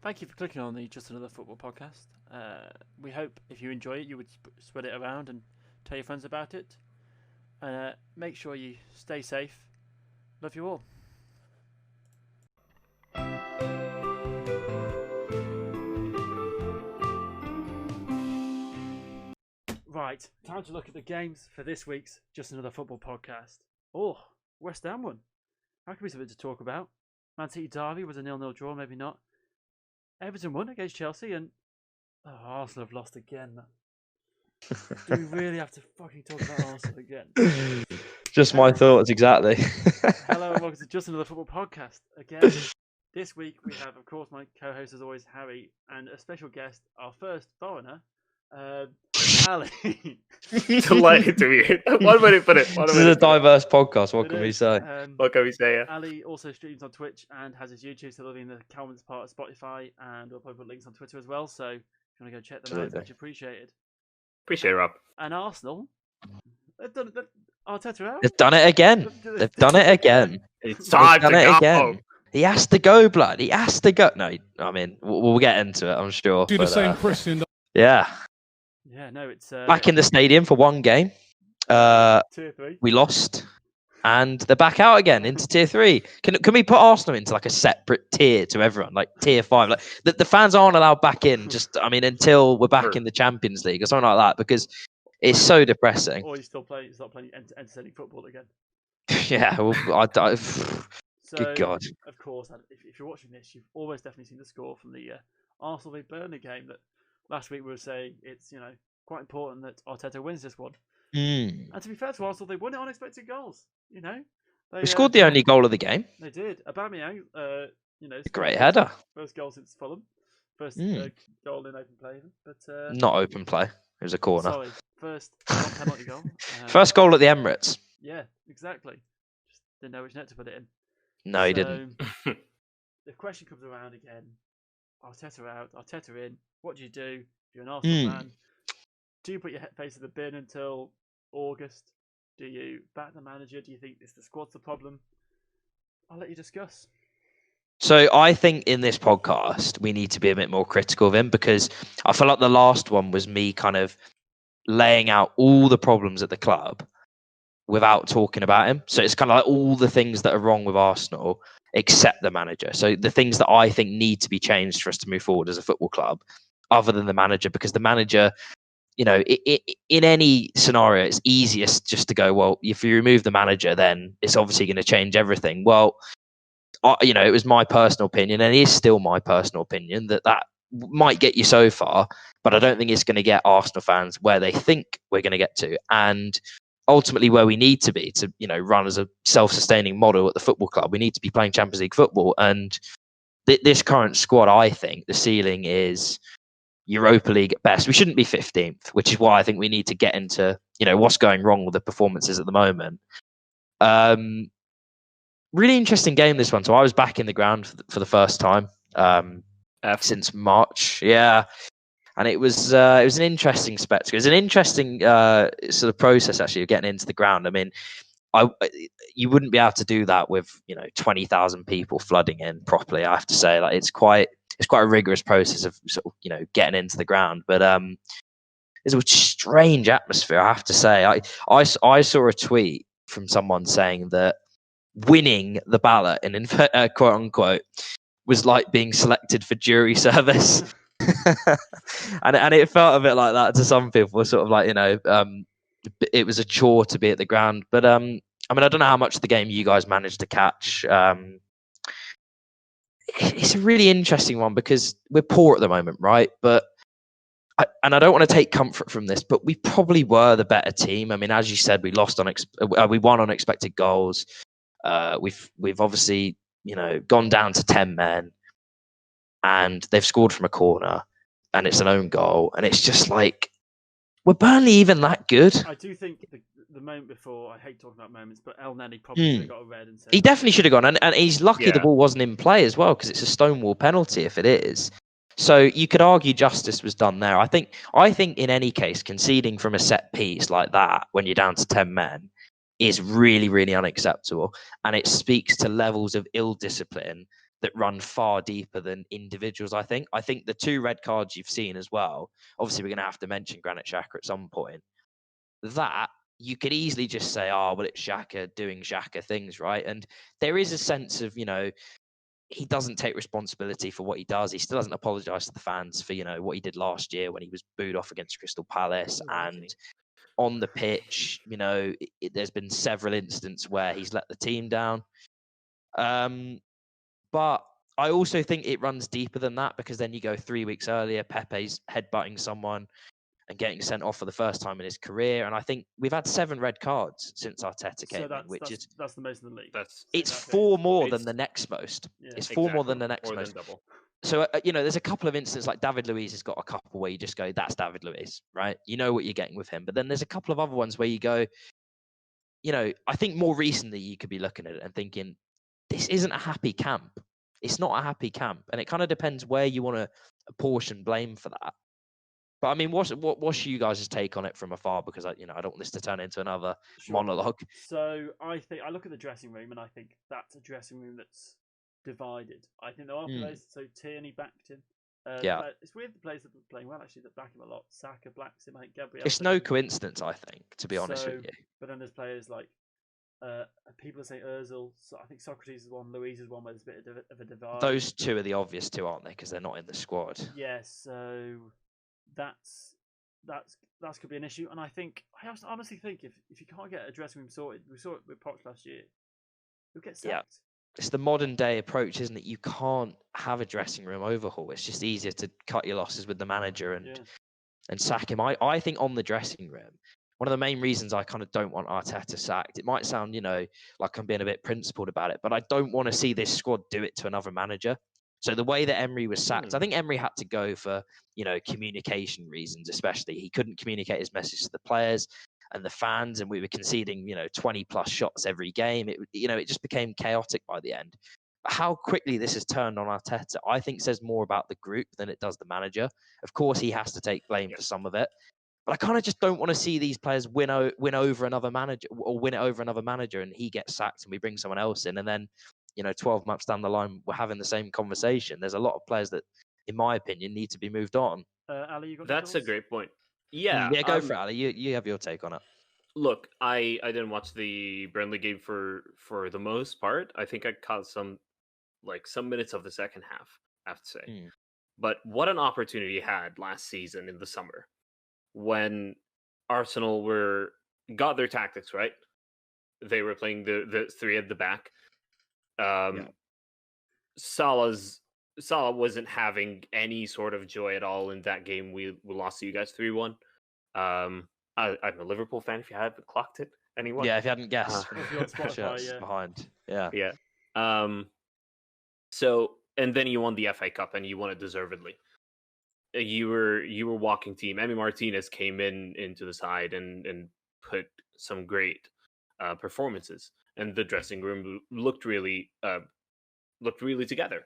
Thank you for clicking on the Just Another Football podcast. We hope if you enjoy it, you would spread it around and tell your friends about it. And make sure you stay safe. Love you all. Right, time to look at the games for this week's Just Another Football podcast. Oh, West Ham won. That could be something to talk about. Man City Derby was a 0-0 draw, maybe not. Everton won against Chelsea, and Arsenal have lost again. Do we really have to fucking talk about Arsenal again? Just my thoughts, exactly. Hello and welcome to Just Another Football podcast. Again, this week we have, of course, my co-host as always, Harry, and a special guest, our first foreigner, Ali. Delighted to be here. One way to put it. This is a diverse podcast. What can we say? What can we say? Yeah. Ali also streams on Twitch and has his YouTube, so they'll be in the comments part of Spotify, and we'll probably put links on Twitter as well. So if you want to go check them out, much appreciated. Appreciate it, Rob. And Arsenal, they've done it. Arteta out. They've done it again. They've done it again. It's time to go. Again. He has to go, blood. He has to go. No, I mean we'll get into it. I'm sure. Do the same question. Yeah. Yeah, no, it's back in the stadium for one game. Tier 3. We lost, and they're back out again into Tier 3. Can we put Arsenal into like a separate tier to everyone, like Tier 5? Like the fans aren't allowed back in. Just until we're back in the Champions League or something like that, because it's so depressing. Or you start playing entertaining football again. Yeah, well, So, good God. Of course, if you're watching this, you've always definitely seen the score from the Arsenal v Burnley game that last week we were saying it's quite important that Arteta wins this one. And to be fair to Arsenal, they won it on unexpected goals. They scored the only goal of the game. They did. Aubameyang, Great header. First goal since Fulham. First goal in open play, but not open play. It was a corner. Sorry, first penalty goal. First goal at the Emirates. Yeah, exactly. Just didn't know which net to put it in. No, he didn't. The question comes around again. Arteta out, Arteta in. What do you do? If you're an Arsenal fan, do you put your face in the bin until August? Do you back the manager? Do you think the squad's the problem? I'll let you discuss. So I think in this podcast, we need to be a bit more critical of him, because I feel like the last one was me kind of laying out all the problems at the club without talking about him. So it's kind of like all the things that are wrong with Arsenal except the manager. So the things that I think need to be changed for us to move forward as a football club, other than the manager, because the manager, in any scenario, it's easiest just to go, well, if you remove the manager, then it's obviously going to change everything. Well, it was my personal opinion, and it is still my personal opinion, that might get you so far, but I don't think it's going to get Arsenal fans where they think we're going to get to, and ultimately where we need to be to, run as a self-sustaining model at the football club. We need to be playing Champions League football, and this current squad, I think the ceiling is Europa League at best. We shouldn't be 15th, which is why I think we need to get into, what's going wrong with the performances at the moment. Really interesting game, this one. So I was back in the ground for the first time since March. Yeah. And it was an interesting spectacle. It was an interesting sort of process, actually, of getting into the ground. I mean, you wouldn't be able to do that with 20,000 people flooding in properly. I have to say, like it's quite a rigorous process of sort of getting into the ground. But it's a strange atmosphere, I have to say. I saw a tweet from someone saying that winning the ballot, in quote unquote, was like being selected for jury service. and it felt a bit like that to some people, sort of like it was a chore to be at the ground. But I mean, I don't know how much of the game you guys managed to catch. It's a really interesting one because we're poor at the moment, right? But I don't want to take comfort from this, but we probably were the better team. I mean, as you said, we won on expected goals. We've obviously gone down to 10 men. And they've scored from a corner, and it's an own goal, and it's just like, were Burnley even that good? I do think the moment before, I hate talking about moments, but El Neni probably should have got a red. He definitely should have gone, and he's lucky the ball wasn't in play as well, because it's a stonewall penalty if it is. So you could argue justice was done there. I think in any case, conceding from a set piece like that when you're down to 10 men is really, really unacceptable, and it speaks to levels of ill discipline that run far deeper than individuals. I think the 2 red cards you've seen as well. Obviously, we're going to have to mention Granit Xhaka at some point. That you could easily just say, "Oh, well, it's Xhaka doing Xhaka things, right?" And there is a sense of, he doesn't take responsibility for what he does. He still doesn't apologise to the fans for, what he did last year when he was booed off against Crystal Palace. And on the pitch, there's been several instances where he's let the team down. But I also think it runs deeper than that, because then you go 3 weeks earlier, Pepe's headbutting someone and getting sent off for the first time in his career. And I think we've had 7 red cards since Arteta came in, which is that's the most in the league. It's 4 more than the next most. Yeah, it's 4 more than the next most. Double. So, there's a couple of instances, like David Luiz has got a couple where you just go, that's David Luiz, right? You know what you're getting with him. But then there's a couple of other ones where you go, I think more recently you could be looking at it and thinking, this isn't a happy camp. It's not a happy camp. And it kind of depends where you want to apportion blame for that. But I mean, what's you guys' take on it from afar? Because I don't want this to turn into another monologue. So I look at the dressing room, and I think that's a dressing room that's divided. I think there are players. So Tierney backed him. It's weird the players that are playing well actually that back him a lot. Saka backs him. I think Gabriel. It's no coincidence, I think, to be honest with you. But then there's players like people say Özil. So I think Socrates is one. Luiz is one where there's a bit of a divide. Those 2 are the obvious 2, aren't they? Because they're not in the squad. Yes. So that's could be an issue. And I honestly think if you can't get a dressing room sorted, we saw it with Poch last year, you'll get sacked. Yeah. It's the modern day approach, isn't it? You can't have a dressing room overhaul. It's just easier to cut your losses with the manager and sack him. I think on the dressing room, one of the main reasons I kind of don't want Arteta sacked, it might sound, like I'm being a bit principled about it, but I don't want to see this squad do it to another manager. So the way that Emery was sacked, I think Emery had to go for, communication reasons, especially. He couldn't communicate his message to the players and the fans, and we were conceding, 20 plus shots every game. It just became chaotic by the end. But how quickly this has turned on Arteta, I think says more about the group than it does the manager. Of course, he has to take blame for some of it. But I kind of just don't want to see these players win over another manager, or win it over another manager, and he gets sacked and we bring someone else in. And then, 12 months down the line, we're having the same conversation. There's a lot of players that, in my opinion, need to be moved on. Ali, you got That's a great point. Yeah, go for it, Ali. You have your take on it. Look, I didn't watch the Burnley game for the most part. I think I caught some minutes of the second half, I have to say. But what an opportunity he had last season in the summer when Arsenal got their tactics right. They were playing the 3 at the back. Salah wasn't having any sort of joy at all in that game. We lost to you guys 3-1. I'm a Liverpool fan, if you haven't clocked it. Anyone? Yeah, if you hadn't guessed. Behind. Yeah. So, and then you won the FA Cup, and you won it deservedly. You were walking team. Emi Martinez came into the side and put some great performances, and the dressing room looked really together.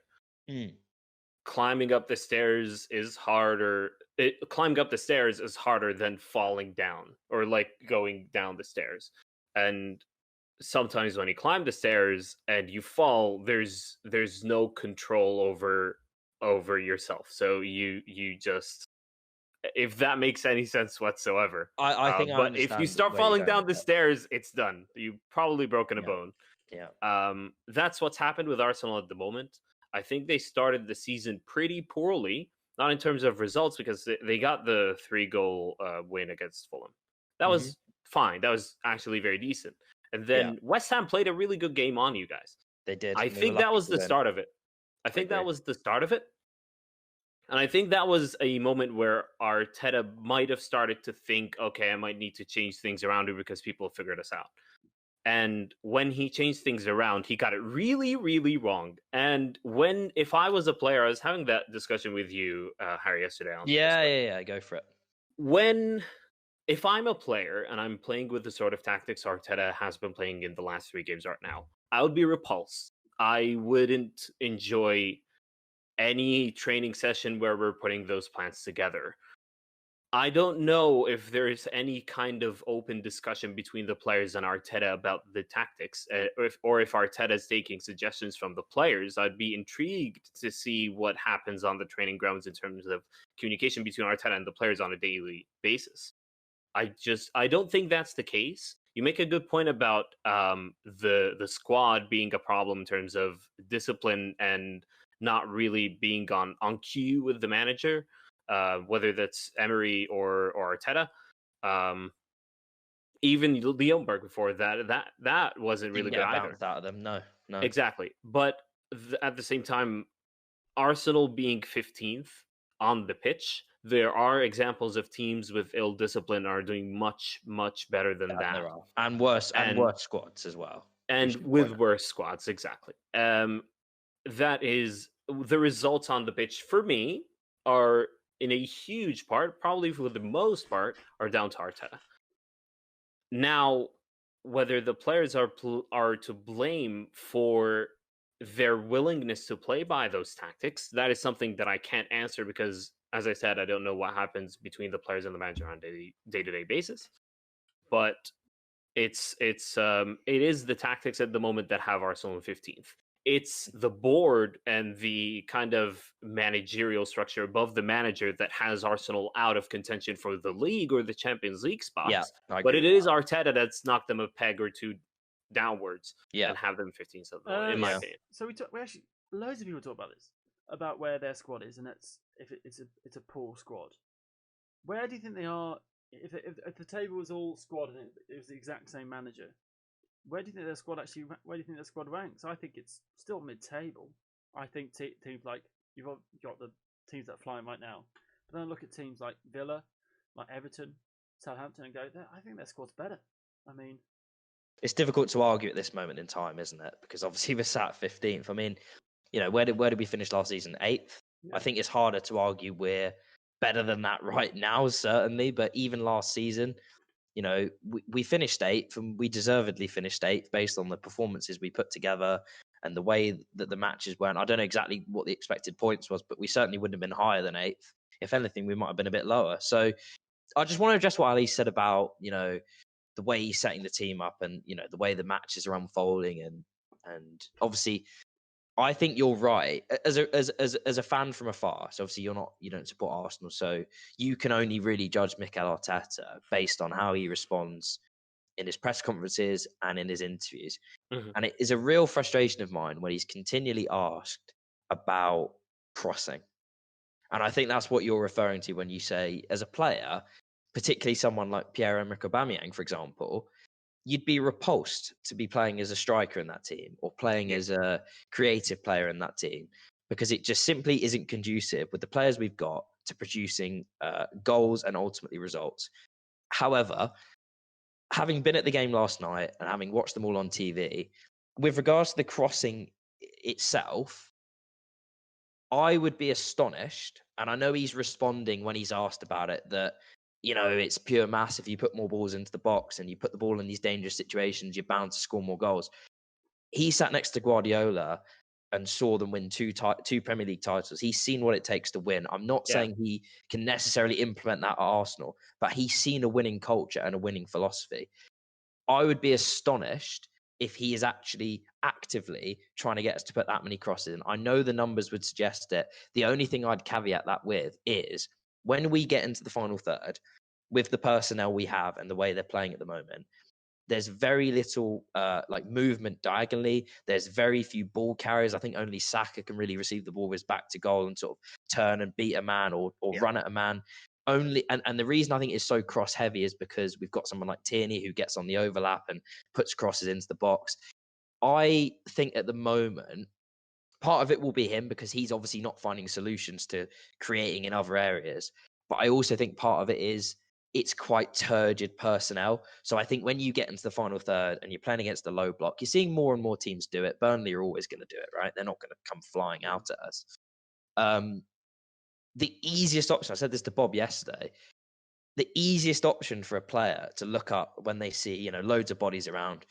Climbing up the stairs is harder. Climbing up the stairs is harder than falling down, or going down the stairs. And sometimes when you climb the stairs and you fall, there's no control over yourself. So you just, if that makes any sense whatsoever. I think but if you start falling down the stairs, it's done. You've probably broken a bone. Yeah. That's what's happened with Arsenal at the moment. I think they started the season pretty poorly, not in terms of results, because they got the 3-goal win against Fulham. That was fine. That was actually very decent. And then West Ham played a really good game on you guys. They did. I think that was the start of it. I think that was the start of it. And I think that was a moment where Arteta might have started to think, okay, I might need to change things around here because people have figured us out. And when he changed things around, he got it really, really wrong. And if I was a player, I was having that discussion with you, Harry, yesterday. Yeah, go for it. If I'm a player and I'm playing with the sort of tactics Arteta has been playing in the last 3 games right now, I would be repulsed. I wouldn't enjoy any training session where we're putting those plans together. I don't know if there is any kind of open discussion between the players and Arteta about the tactics, or if Arteta is taking suggestions from the players. I'd be intrigued to see what happens on the training grounds in terms of communication between Arteta and the players on a daily basis. I don't think that's the case. You make a good point about the squad being a problem in terms of discipline and not really being on cue with the manager, whether that's Emery or Arteta. Um, Even Leonberg before that wasn't really Didn't good get a either. bounce out of them. No, no. Exactly, but at the same time, Arsenal being 15th on the pitch, there are examples of teams with ill discipline are doing much, much better than Yeah, that, there are. And worse and squads as well. and with worse squads. Exactly. That is the results on the pitch for me are in a huge part, probably for the most part, are down to Arteta. Now, whether the players are to blame for their willingness to play by those tactics, that is something that I can't answer because, as I said, I don't know what happens between the players and the manager on a day-to-day basis. But it is the tactics at the moment that have Arsenal in 15th. It's the board and the kind of managerial structure above the manager that has Arsenal out of contention for the league or the Champions League spots. Yeah, I but agree it with is that. Arteta that's knocked them a peg or two downwards Yeah. and have them 15th at the moment, in my Yeah. opinion. So we actually loads of people talk about this, about where their squad is, and it's a poor squad. Where do you think they are? If the table was all squad and it was the exact same manager, where do you think their squad actually? Where do you think their squad ranks? I think it's still mid-table. I think teams like you've got the teams that are flying right now, but then I look at teams like Villa, like Everton, Southampton, and go, I think their squad's better. I mean, It's difficult to argue at this moment in time, isn't it? Because obviously we're sat 15th. I mean, where did we finish last season? 8th. yeah. I think it's harder to argue we're better than that right now, certainly. But even last season, we finished 8th, and we deservedly finished 8th based on the performances we put together and the way that the matches went. I don't know exactly what the expected points was, but we certainly wouldn't have been higher than 8th. If anything, we might have been a bit lower. So I just want to address what Ali said about, the way he's setting the team up and, the way the matches are unfolding. And obviously, I think you're right. As a fan from afar, so obviously you don't support Arsenal, so you can only really judge Mikel Arteta based on how he responds in his press conferences and in his interviews. Mhm. And it is a real frustration of mine when he's continually asked about crossing. And I think that's what you're referring to when you say, as a player, particularly someone like Pierre-Emerick Aubameyang, for example, you'd be repulsed to be playing as a striker in that team or playing as a creative player in that team, because it just simply isn't conducive with the players we've got to producing goals and ultimately results. However, having been at the game last night and having watched them all on TV, with regards to the crossing itself, I would be astonished, and I know he's responding when he's asked about it, that, it's pure mass. If you put more balls into the box and you put the ball in these dangerous situations, you're bound to score more goals. He sat next to Guardiola and saw them win two Premier League titles. He's seen what it takes to win. I'm not saying he can necessarily implement that at Arsenal, but he's seen a winning culture and a winning philosophy. I would be astonished if he is actually actively trying to get us to put that many crosses in. I know the numbers would suggest it. The only thing I'd caveat that with is when we get into the final third, with the personnel we have and the way they're playing at the moment, there's very little movement diagonally. There's very few ball carriers. I think only Saka can really receive the ball with his back to goal and sort of turn and beat a man or run at a man. And the reason I think it's so cross heavy is because we've got someone like Tierney who gets on the overlap and puts crosses into the box. I think at the moment, part of it will be him because he's obviously not finding solutions to creating in other areas. But I also think part of it is it's quite turgid personnel. So I think when you get into the final third and you're playing against the low block, you're seeing more and more teams do it. Burnley are always going to do it, right? They're not going to come flying out at us. The easiest option, I said this to Bob yesterday, the easiest option for a player to look up when they see, loads of bodies around.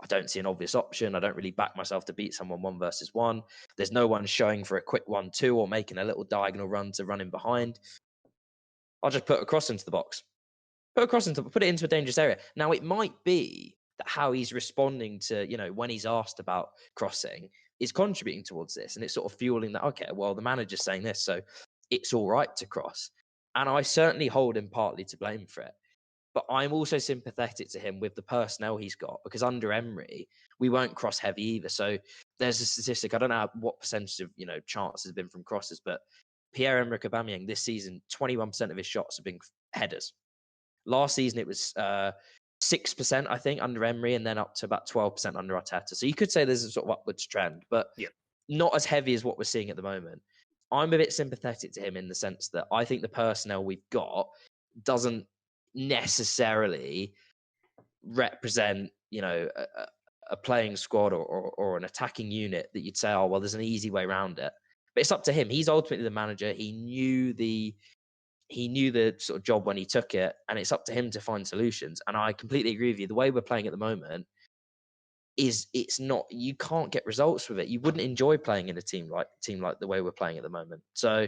I don't see an obvious option. I don't really back myself to beat someone 1 versus 1. There's no one showing for a quick 1-2 or making a little diagonal run to run in behind. I'll just put a cross into the box. Put it into a dangerous area. Now, it might be that how he's responding to, when he's asked about crossing is contributing towards this. And it's sort of fueling that, okay, well, the manager's saying this, so it's all right to cross. And I certainly hold him partly to blame for it. But I'm also sympathetic to him with the personnel he's got, because under Emery, we won't cross heavy either. So there's a statistic, I don't know what percentage of, chance has been from crosses, but Pierre-Emerick Aubameyang this season, 21% of his shots have been headers. Last season, it was 6%, I think, under Emery, and then up to about 12% under Arteta. So you could say there's a sort of upwards trend, but not as heavy as what we're seeing at the moment. I'm a bit sympathetic to him in the sense that I think the personnel we've got doesn't necessarily represent, a playing squad or an attacking unit that you'd say, oh, well, there's an easy way around it. But it's up to him. He's ultimately the manager. He knew the sort of job when he took it, and it's up to him to find solutions. And I completely agree with you. The way we're playing at the moment it's not, you can't get results with it. You wouldn't enjoy playing in a team like the way we're playing at the moment. So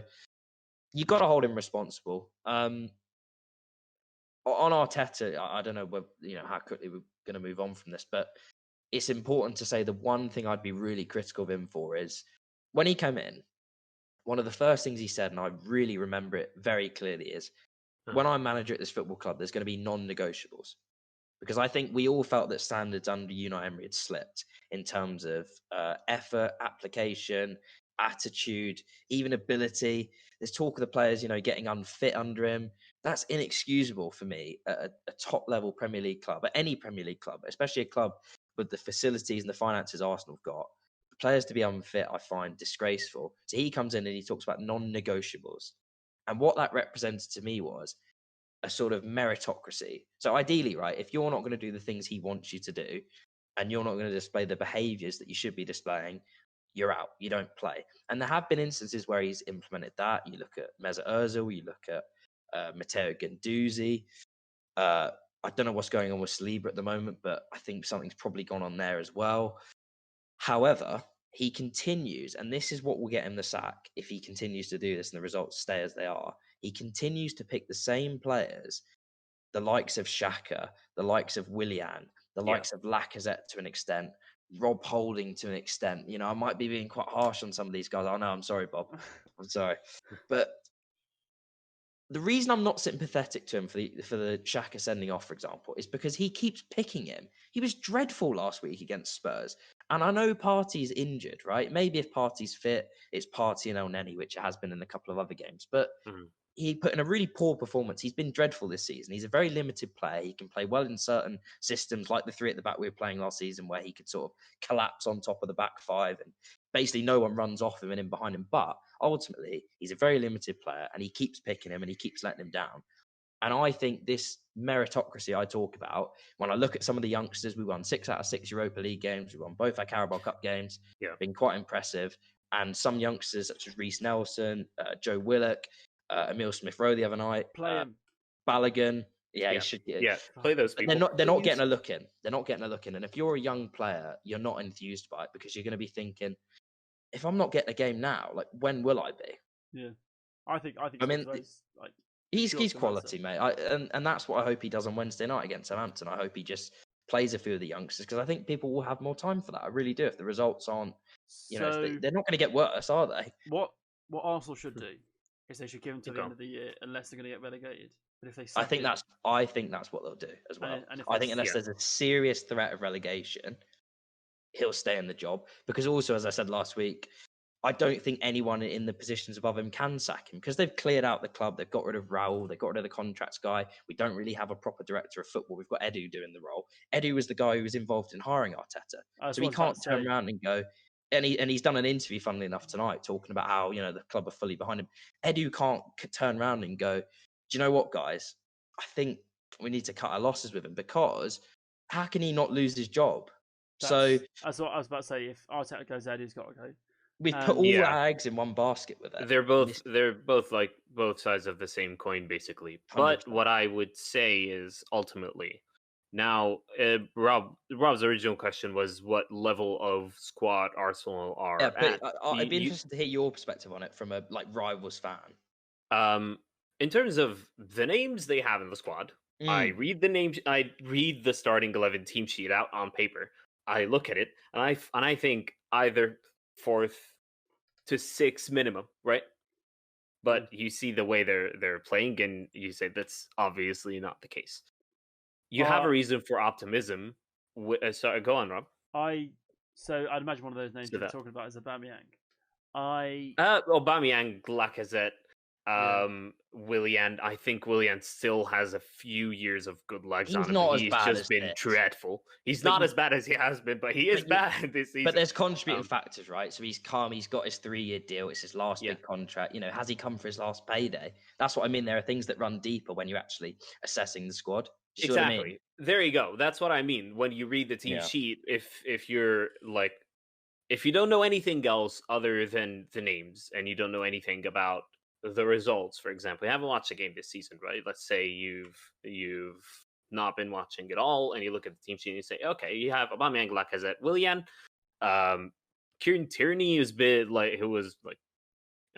you got to hold him responsible. On Arteta, I don't know how quickly we're going to move on from this, but it's important to say the one thing I'd be really critical of him for is when he came in, one of the first things he said, and I really remember it very clearly, is when I'm manager at this football club, there's going to be non-negotiables. Because I think we all felt that standards under Unai Emery had slipped in terms of effort, application, attitude, even ability. There's talk of the players, getting unfit under him. That's inexcusable for me at a top-level Premier League club, at any Premier League club, especially a club with the facilities and the finances Arsenal have got. Players to be unfit, I find disgraceful. So he comes in and he talks about non-negotiables. And what that represented to me was a sort of meritocracy. So ideally, right, if you're not going to do the things he wants you to do, and you're not going to display the behaviours that you should be displaying, you're out. You don't play. And there have been instances where he's implemented that. You look at Mesut Ozil, you look at Matteo Guendouzi. I don't know what's going on with Saliba at the moment, but I think something's probably gone on there as well. However, he continues, and this is what will get him the sack if he continues to do this and the results stay as they are. He continues to pick the same players, the likes of Xhaka, the likes of Willian, the likes of Lacazette to an extent, Rob Holding to an extent. I might be being quite harsh on some of these guys. I know, I'm sorry, Bob. I'm sorry. But the reason I'm not sympathetic to him for the Xhaka sending off, for example, is because he keeps picking him. He was dreadful last week against Spurs. And I know Partey's injured, right? Maybe if Partey's fit, it's Partey and El Neni, which it has been in a couple of other games. But he put in a really poor performance. He's been dreadful this season. He's a very limited player. He can play well in certain systems, like the three at the back we were playing last season, where he could sort of collapse on top of the back five and basically no one runs off him and in behind him. But ultimately, he's a very limited player and he keeps picking him and he keeps letting him down. And I think this meritocracy I talk about, when I look at some of the youngsters, we won 6 out of 6 Europa League games. We won both our Carabao Cup games. Been quite impressive. And some youngsters such as Reece Nelson, Joe Willock, Emile Smith-Rowe the other night, Balogun. He should. Play those people. They're not getting a look in. They're not getting a look in. And if you're a young player, you're not enthused by it because you're going to be thinking, if I'm not getting a game now, like when will I be? Yeah, I think. I mean, he's quality, mate. And that's what I hope he does on Wednesday night against Southampton. I hope he just plays a few of the youngsters because I think people will have more time for that. I really do. If the results aren't, they're not going to get worse, are they? What Arsenal should do is they should give him to the end of the year unless they're going to get relegated. But if they, I think that's what they'll do as well. And I think unless there's a serious threat of relegation, he'll stay in the job. Because also, as I said last week, I don't think anyone in the positions above him can sack him because they've cleared out the club. They've got rid of Raul. They've got rid of the contracts guy. We don't really have a proper director of football. We've got Edu doing the role. Edu was the guy who was involved in hiring Arteta. So he can't turn around and go... And he's done an interview, funnily enough, tonight, talking about how, the club are fully behind him. Edu can't turn around and go, do you know what, guys? I think we need to cut our losses with him because how can he not lose his job? That's what I was about to say. If Arteta goes, Edu's got to go. We've put all our eggs in one basket with it. They're both like both sides of the same coin, basically. 100%. But what I would say is ultimately, now Rob's original question was what level of squad Arsenal are at. But I'd be interested to hear your perspective on it from a rivals fan. in terms of the names they have in the squad, I read the names. I read the starting 11 team sheet out on paper. I look at it, and I think either 4th to 6th minimum, right? But you see the way they're playing, and you say that's obviously not the case. You have a reason for optimism. Sorry, go on, Rob. So I'd imagine one of those names you're talking about is Aubameyang. Aubameyang, Lacazette, Willian. I think Willian still has a few years of good legs on him. He's just been dreadful. He's not as bad as he has been, but he is bad this season. But there's contributing factors, right? So he's calm. He's got his 3-year deal. It's his last big contract. You know, has he come for his last payday? That's what I mean. There are things that run deeper when you're actually assessing the squad. Exactly. I mean? There you go. That's what I mean. When you read the team sheet, if you're like, if you don't know anything else other than the names, and you don't know anything about the results, for example, you haven't watched a game this season, right? Let's say you've not been watching at all, and you look at the team sheet and you say, okay, you have Aubameyang, Lacazette, Willian, Kieran Tierney, who was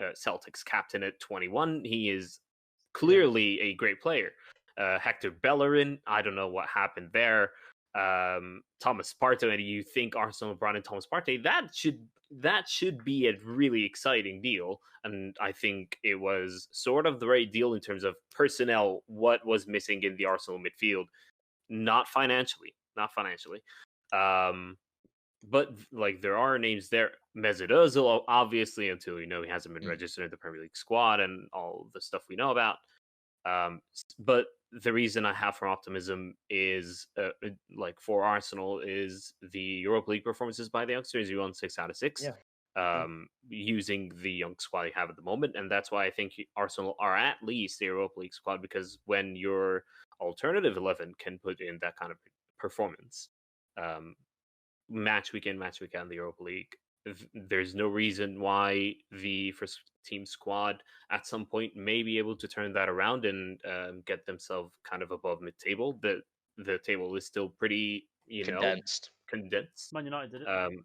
Celtics captain at 21. He is clearly a great player. Hector Bellerin, I don't know what happened there. Thomas Partey, and you think Arsenal brought in Thomas Partey, that should be a really exciting deal. And I think it was sort of the right deal in terms of personnel, what was missing in the Arsenal midfield, not financially. But like, there are names there. Mesut Ozil, obviously, until he hasn't been registered in the Premier League squad and all the stuff we know about. But the reason I have for optimism is, for Arsenal, is the Europa League performances by the youngsters. You won 6 out of 6, using the young squad you have at the moment, and that's why I think Arsenal are at least the Europa League squad, because when your alternative 11 can put in that kind of performance, match week in, match week out in the Europa League, there's no reason why the first team squad at some point may be able to turn that around and get themselves kind of above mid-table. The table is still pretty, condensed. Man United did it.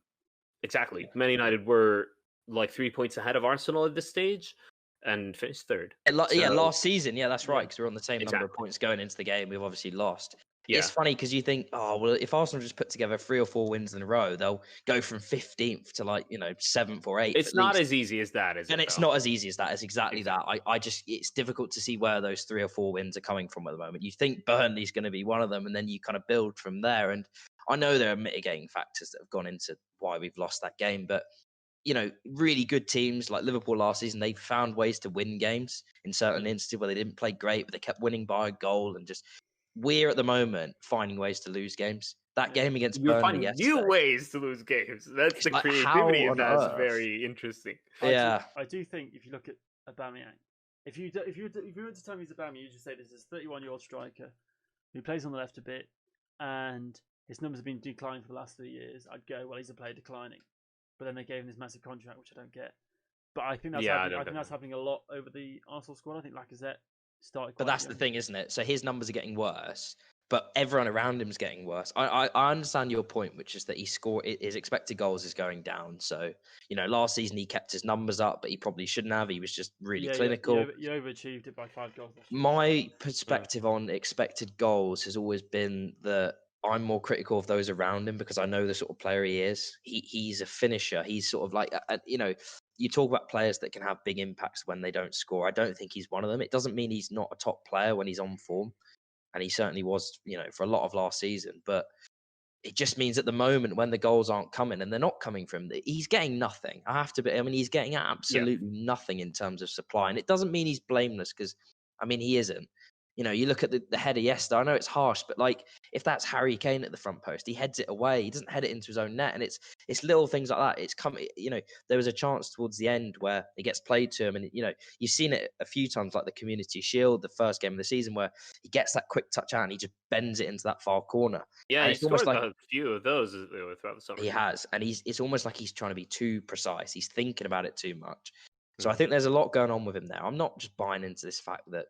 Exactly. Man United were like 3 points ahead of Arsenal at this stage and finished 3rd. Last season. Yeah, that's right, because we're on the same number of points going into the game. We've obviously lost. Yeah. It's funny because you think, if Arsenal just put together 3 or 4 wins in a row, they'll go from 15th to 7th or 8th. It's not as easy as that, is it? And it's not as easy as that. It's exactly that. It's difficult to see where those 3 or 4 wins are coming from at the moment. You think Burnley's going to be one of them, and then you kind of build from there. And I know there are mitigating factors that have gone into why we've lost that game, but really good teams like Liverpool last season, they found ways to win games in certain instances where they didn't play great, but they kept winning by a goal. And just, we're at the moment finding ways to lose games. That game against Burnley finding yesterday, new ways to lose games. That's the creativity of that. Is very interesting. I do think if you look at Aubameyang, if you were to tell me he's Aubameyang, you just say this is a 31-year-old striker who plays on the left a bit, and his numbers have been declining for the last 3 years. I'd go, well, he's a player declining. But then they gave him this massive contract, which I don't get. But I think that's happening. I think that's happening a lot over the Arsenal squad. I think Lacazette started. But that's the thing, isn't it? So his numbers are getting worse, but everyone around him is getting worse. I understand your point, which is that his expected goals is going down. So last season he kept his numbers up, but he probably shouldn't have. He was just really clinical. You overachieved it by 5 goals. My perspective on expected goals has always been that I'm more critical of those around him, because I know the sort of player he is. He's a finisher. He's sort of like, you talk about players that can have big impacts when they don't score. I don't think he's one of them. It doesn't mean he's not a top player when he's on form. And he certainly was, for a lot of last season. But it just means at the moment when the goals aren't coming, and they're not coming from him, he's getting nothing. He's getting absolutely nothing in terms of supply. And it doesn't mean he's blameless, because, he isn't. You look at the header yesterday. I know it's harsh, but if that's Harry Kane at the front post, he heads it away. He doesn't head it into his own net, and it's little things like that. It's coming. There was a chance towards the end where it gets played to him, and you've seen it a few times, like the Community Shield, the first game of the season, where he gets that quick touch out and he just bends it into that far corner. Yeah, he's almost like a few of those throughout the summer. He has, and it's almost like he's trying to be too precise. He's thinking about it too much. So I think there's a lot going on with him there. I'm not just buying into this fact that,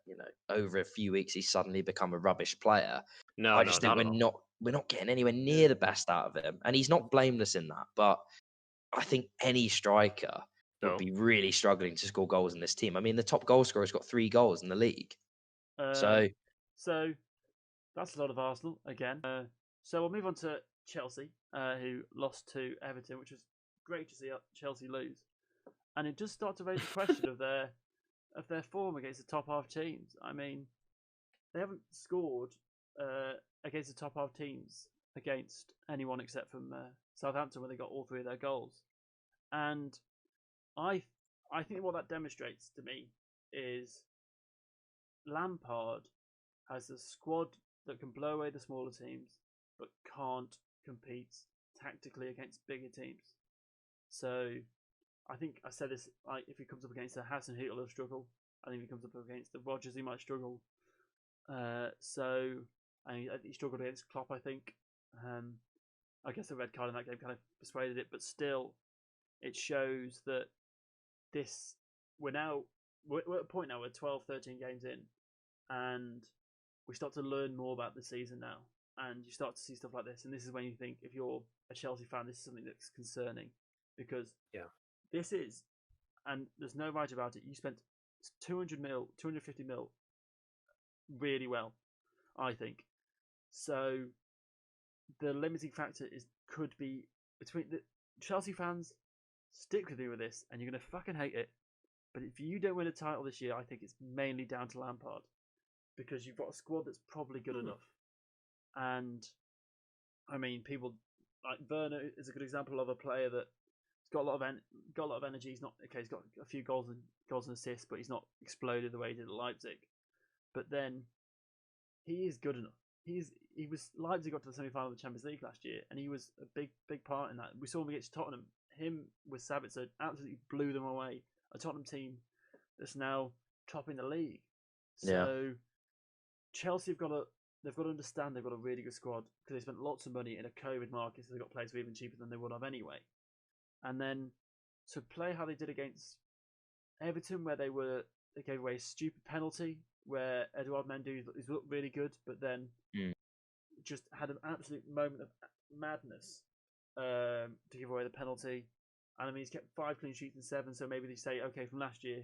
over a few weeks he's suddenly become a rubbish player. I just think we're not getting anywhere near the best out of him. And he's not blameless in that. But I think any striker would So be really struggling to score goals in this team. I mean, the top goal scorer's got 3 goals in the league. So So that's a lot of Arsenal again. So we'll move on to Chelsea, who lost to Everton, which was great to see Chelsea lose, and it does start to raise the question of their form against the top half teams. I mean, they haven't scored against the top half teams against anyone except from Southampton, where they got all 3 of their goals. And I think what that demonstrates to me is Lampard has a squad that can blow away the smaller teams, but can't compete tactically against bigger teams. So I think I said this, like, if he comes up against the Hassan, he'll struggle. I think if he comes up against the Rodgers, he might struggle. So I think he struggled against Klopp, I think. I guess the red card in that game kind of persuaded it, but still, it shows that we're at a point now, we're 12, 13 games in, and we start to learn more about the season now, and you start to see stuff like this, and this is when you think, if you're a Chelsea fan, this is something that's concerning, because this is, and there's no right about it, you spent 250 mil really well, I think. So the limiting factor could be between the Chelsea fans. Stick with me with this, and you're gonna fucking hate it. But if you don't win a title this year, I think it's mainly down to Lampard, because you've got a squad that's probably good enough. And I mean, people like Werner is a good example of a player that's got a lot of energy. He's not okay. He's got a few goals and assists, but he's not exploded the way he did at Leipzig. But then he is good enough. Leipzig got to the semi-final of the Champions League last year, and he was a big part in that. We saw him against Tottenham. Him with Sabitzer absolutely blew them away. A Tottenham team that's now topping the league. So Chelsea they've got to understand they've got a really good squad, because they spent lots of money in a COVID market, so they got players who are even cheaper than they would have anyway. And then to play how they did against Everton, where they gave away a stupid penalty, where Eduard Mendy looked really good, but then just had an absolute moment of madness to give away the penalty. And I mean, he's kept 5 clean sheets in 7, so maybe they say, okay, from last year,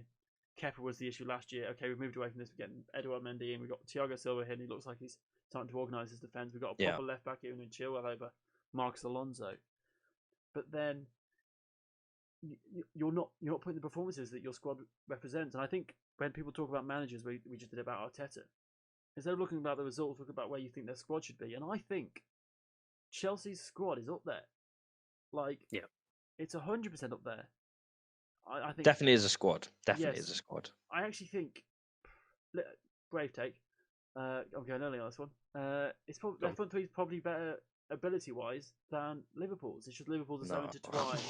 Kepa was the issue last year. Okay, we've moved away from this. We're getting Eduard Mendy in. We've got Thiago Silva here, and he looks like he's starting to organise his defence. We've got a proper left back here in Chilwell over Marcus Alonso. But then you're not putting the performances that your squad represents. And I think when people talk about managers, we just did about Arteta, instead of looking about the results, look about where you think their squad should be. And I think Chelsea's squad is up there. Like, it's 100% up there. I think definitely is a squad. Yes. Is a squad. I actually think, brave take. I'm going early on this one. It's probably their front three is probably better ability-wise than Liverpool's. It's just Liverpool's are so intertwined.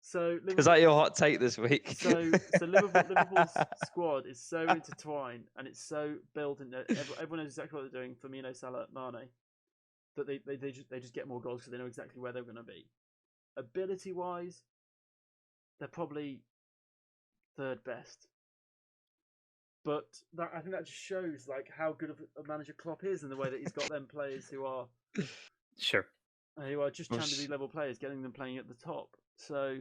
So is that your hot take this week? So Liverpool's squad is so intertwined, and it's so built, and everyone knows exactly what they're doing. Firmino, Salah, Mane, that they just get more goals because they know exactly where they're going to be. Ability-wise, they're probably third best. But I think that just shows like how good of a manager Klopp is, and the way that he's got them players who are who are just Champions League level players, getting them playing at the top. So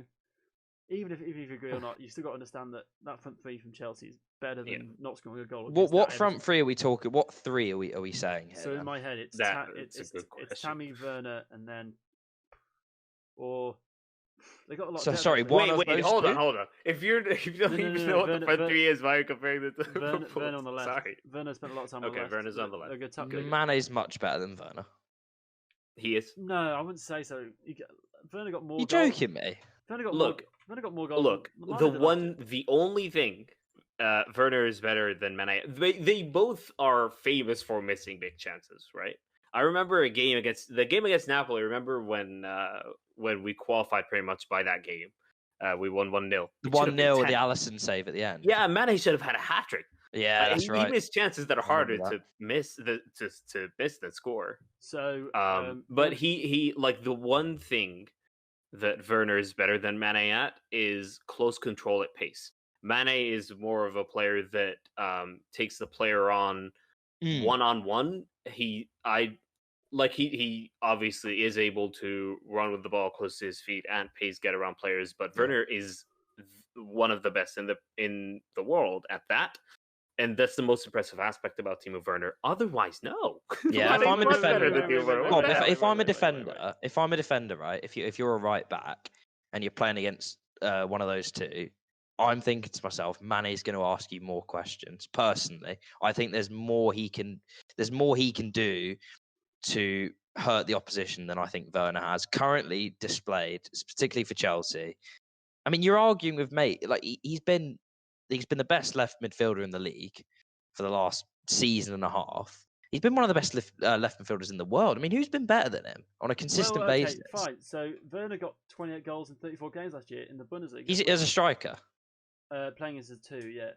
even if you agree or not, you still got to understand that front three from Chelsea is better than not scoring a goal. What front three are we talking? What three are we saying here? So in my head, it's Tammy, Werner, and then they got a lot. So of sorry, wait, hold on. If you don't even know what the front three is, why are you comparing the two? Werner on the left. Sorry, Werner spent a lot of time on the left. Okay, Werner's on the left. Mane's much better than Werner. He is. No, I wouldn't say so. Werner got more. You joking me? Werner got more goals. Look, the only thing Werner is better than Mane. They both are famous for missing big chances, right? I remember the game against Napoli. Remember when we qualified pretty much by that game, we won 1-0. 1-0 with the Alisson save at the end. Yeah, Mane should have had a hat trick. Yeah, that's right. He missed chances that are harder to miss than score. So, but he like the one thing that Werner is better than Mane at is close control at pace. Mane is more of a player that takes the player on one-on-one. like he obviously is able to run with the ball close to his feet and pace get around players, but Werner is one of the best in the world at that. And that's the most impressive aspect about Timo Werner. Otherwise, no. Yeah, if He's I'm a much better defender, than Timo Werner. Rob, What the if, hell? if I'm a defender, if I'm a defender, right? If you're a right back and you're playing against one of those two, I'm thinking to myself, Mane's going to ask you more questions. Personally, I think there's more he can do to hurt the opposition than I think Werner has currently displayed, particularly for Chelsea. I mean, you're arguing with mate, like he's been the best left midfielder in the league for the last season and a half. He's been one of the best left midfielders in the world. I mean, who's been better than him on a consistent basis? Fine. So Werner got 28 goals in 34 games last year in the Bundesliga. He's as a striker. Playing as a 2, yeah.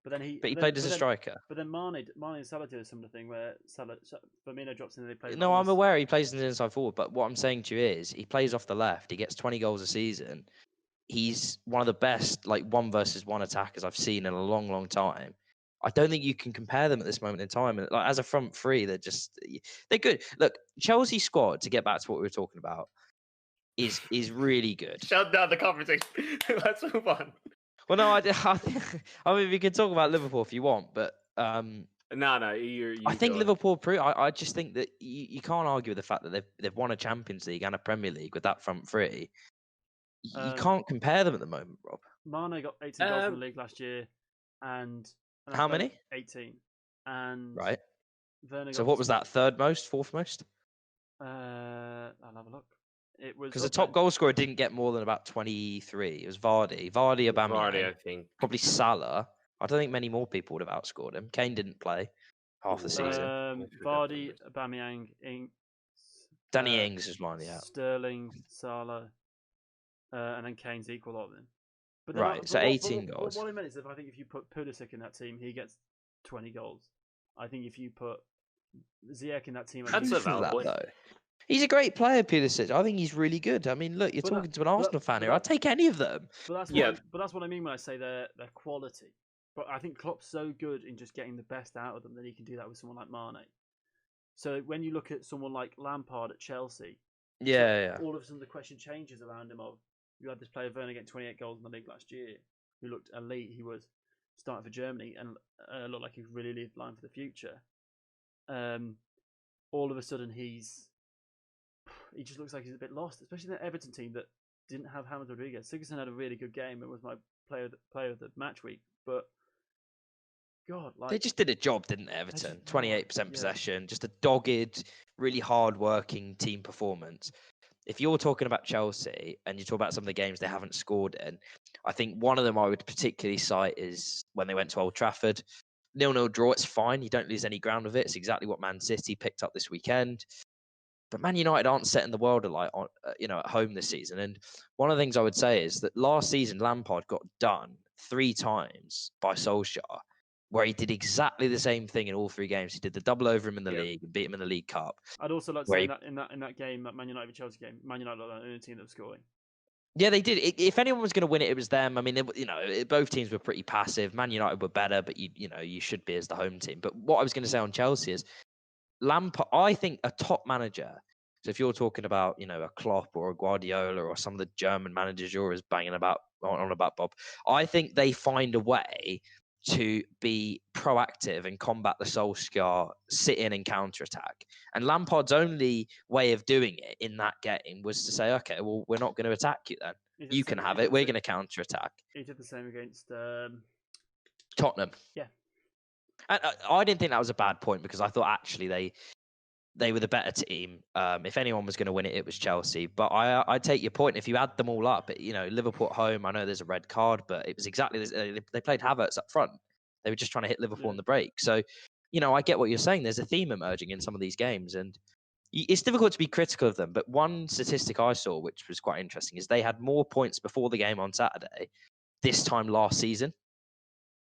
But he played as a striker. But then Mane and Salah did a similar thing where Firmino drops in and they play. No, I'm aware he plays as an inside forward, but what I'm saying to you is he plays off the left. He gets 20 goals a season. He's one of the best, like 1-versus-1 attackers I've seen in a long, long time. I don't think you can compare them at this moment in time. And like as a front three, they're good. Look, Chelsea squad, to get back to what we were talking about, is really good. Shut down the conversation. Let's move on. Well, no, I mean, we can talk about Liverpool if you want, but No, I think Liverpool. I just think that you can't argue with the fact that they've won a Champions League and a Premier League with that front three. You can't compare them at the moment, Rob. Mane got 18 goals in the league last year, and how many? 18. And right. Werner so what was that? Third most? Fourth most? I'll have a look. It was because the top goal scorer didn't get more than about 23. It was Vardy, Aubameyang, I think probably Salah. I don't think many more people would have outscored him. Kane didn't play half the season. Vardy, Aubameyang, Danny Ings was mine, yeah. Sterling, Salah, and then Kane's equal of them. But right, so 18 goals. What I meant is, I think if you put Pulisic in that team, he gets 20 goals. I think if you put Ziyech in that team, that's a valid point. He's a great player, Pulisic. I think he's really good. I mean, look, you're talking to an Arsenal fan here. I'd take any of them. But that's what I mean when I say their quality. But I think Klopp's so good in just getting the best out of them that he can do that with someone like Mane. So when you look at someone like Lampard at Chelsea, all of a sudden the question changes around him of, you had this player Werner getting 28 goals in the league last year, who looked elite. He was starting for Germany and looked like he was really lead line for the future. All of a sudden he just looks like he's a bit lost, especially in the Everton team that didn't have James Rodriguez. Sigurdsson had a really good game and was my player of the match week, but God, they just did a job, didn't they, Everton? 28% possession, just a dogged, really hard-working team performance. If you're talking about Chelsea and you talk about some of the games they haven't scored in, I think one of them I would particularly cite is when they went to Old Trafford. 0-0 draw, it's fine. You don't lose any ground with it. It's exactly what Man City picked up this weekend. But Man United aren't setting the world alight on, at home this season. And one of the things I would say is that last season, Lampard got done 3 times by Solskjaer, where he did exactly the same thing in all 3 games. He did the double over him in the league and beat him in the League Cup. I'd also like to say that in that game, that Man United Chelsea game, Man United are the only team that was scoring. Yeah, they did. If anyone was going to win it, it was them. I mean, both teams were pretty passive. Man United were better, but you should be as the home team. But what I was going to say on Chelsea is Lampard, I think a top manager. So if you're talking about, a Klopp or a Guardiola or some of the German managers you're always banging about on about, Bob, I think they find a way to be proactive and combat the Solskjaer sit-in and counter-attack. And Lampard's only way of doing it in that game was to say, okay, well, we're not going to attack you then. You can have it. We're going to counter-attack. He did the same against Tottenham. Yeah. And I didn't think that was a bad point because I thought actually they were the better team. If anyone was going to win it, it was Chelsea. But I take your point. If you add them all up, Liverpool at home, I know there's a red card, but it was exactly this. They played Havertz up front. They were just trying to hit Liverpool on the break. So, I get what you're saying. There's a theme emerging in some of these games, and it's difficult to be critical of them. But one statistic I saw, which was quite interesting, is they had more points before the game on Saturday this time last season.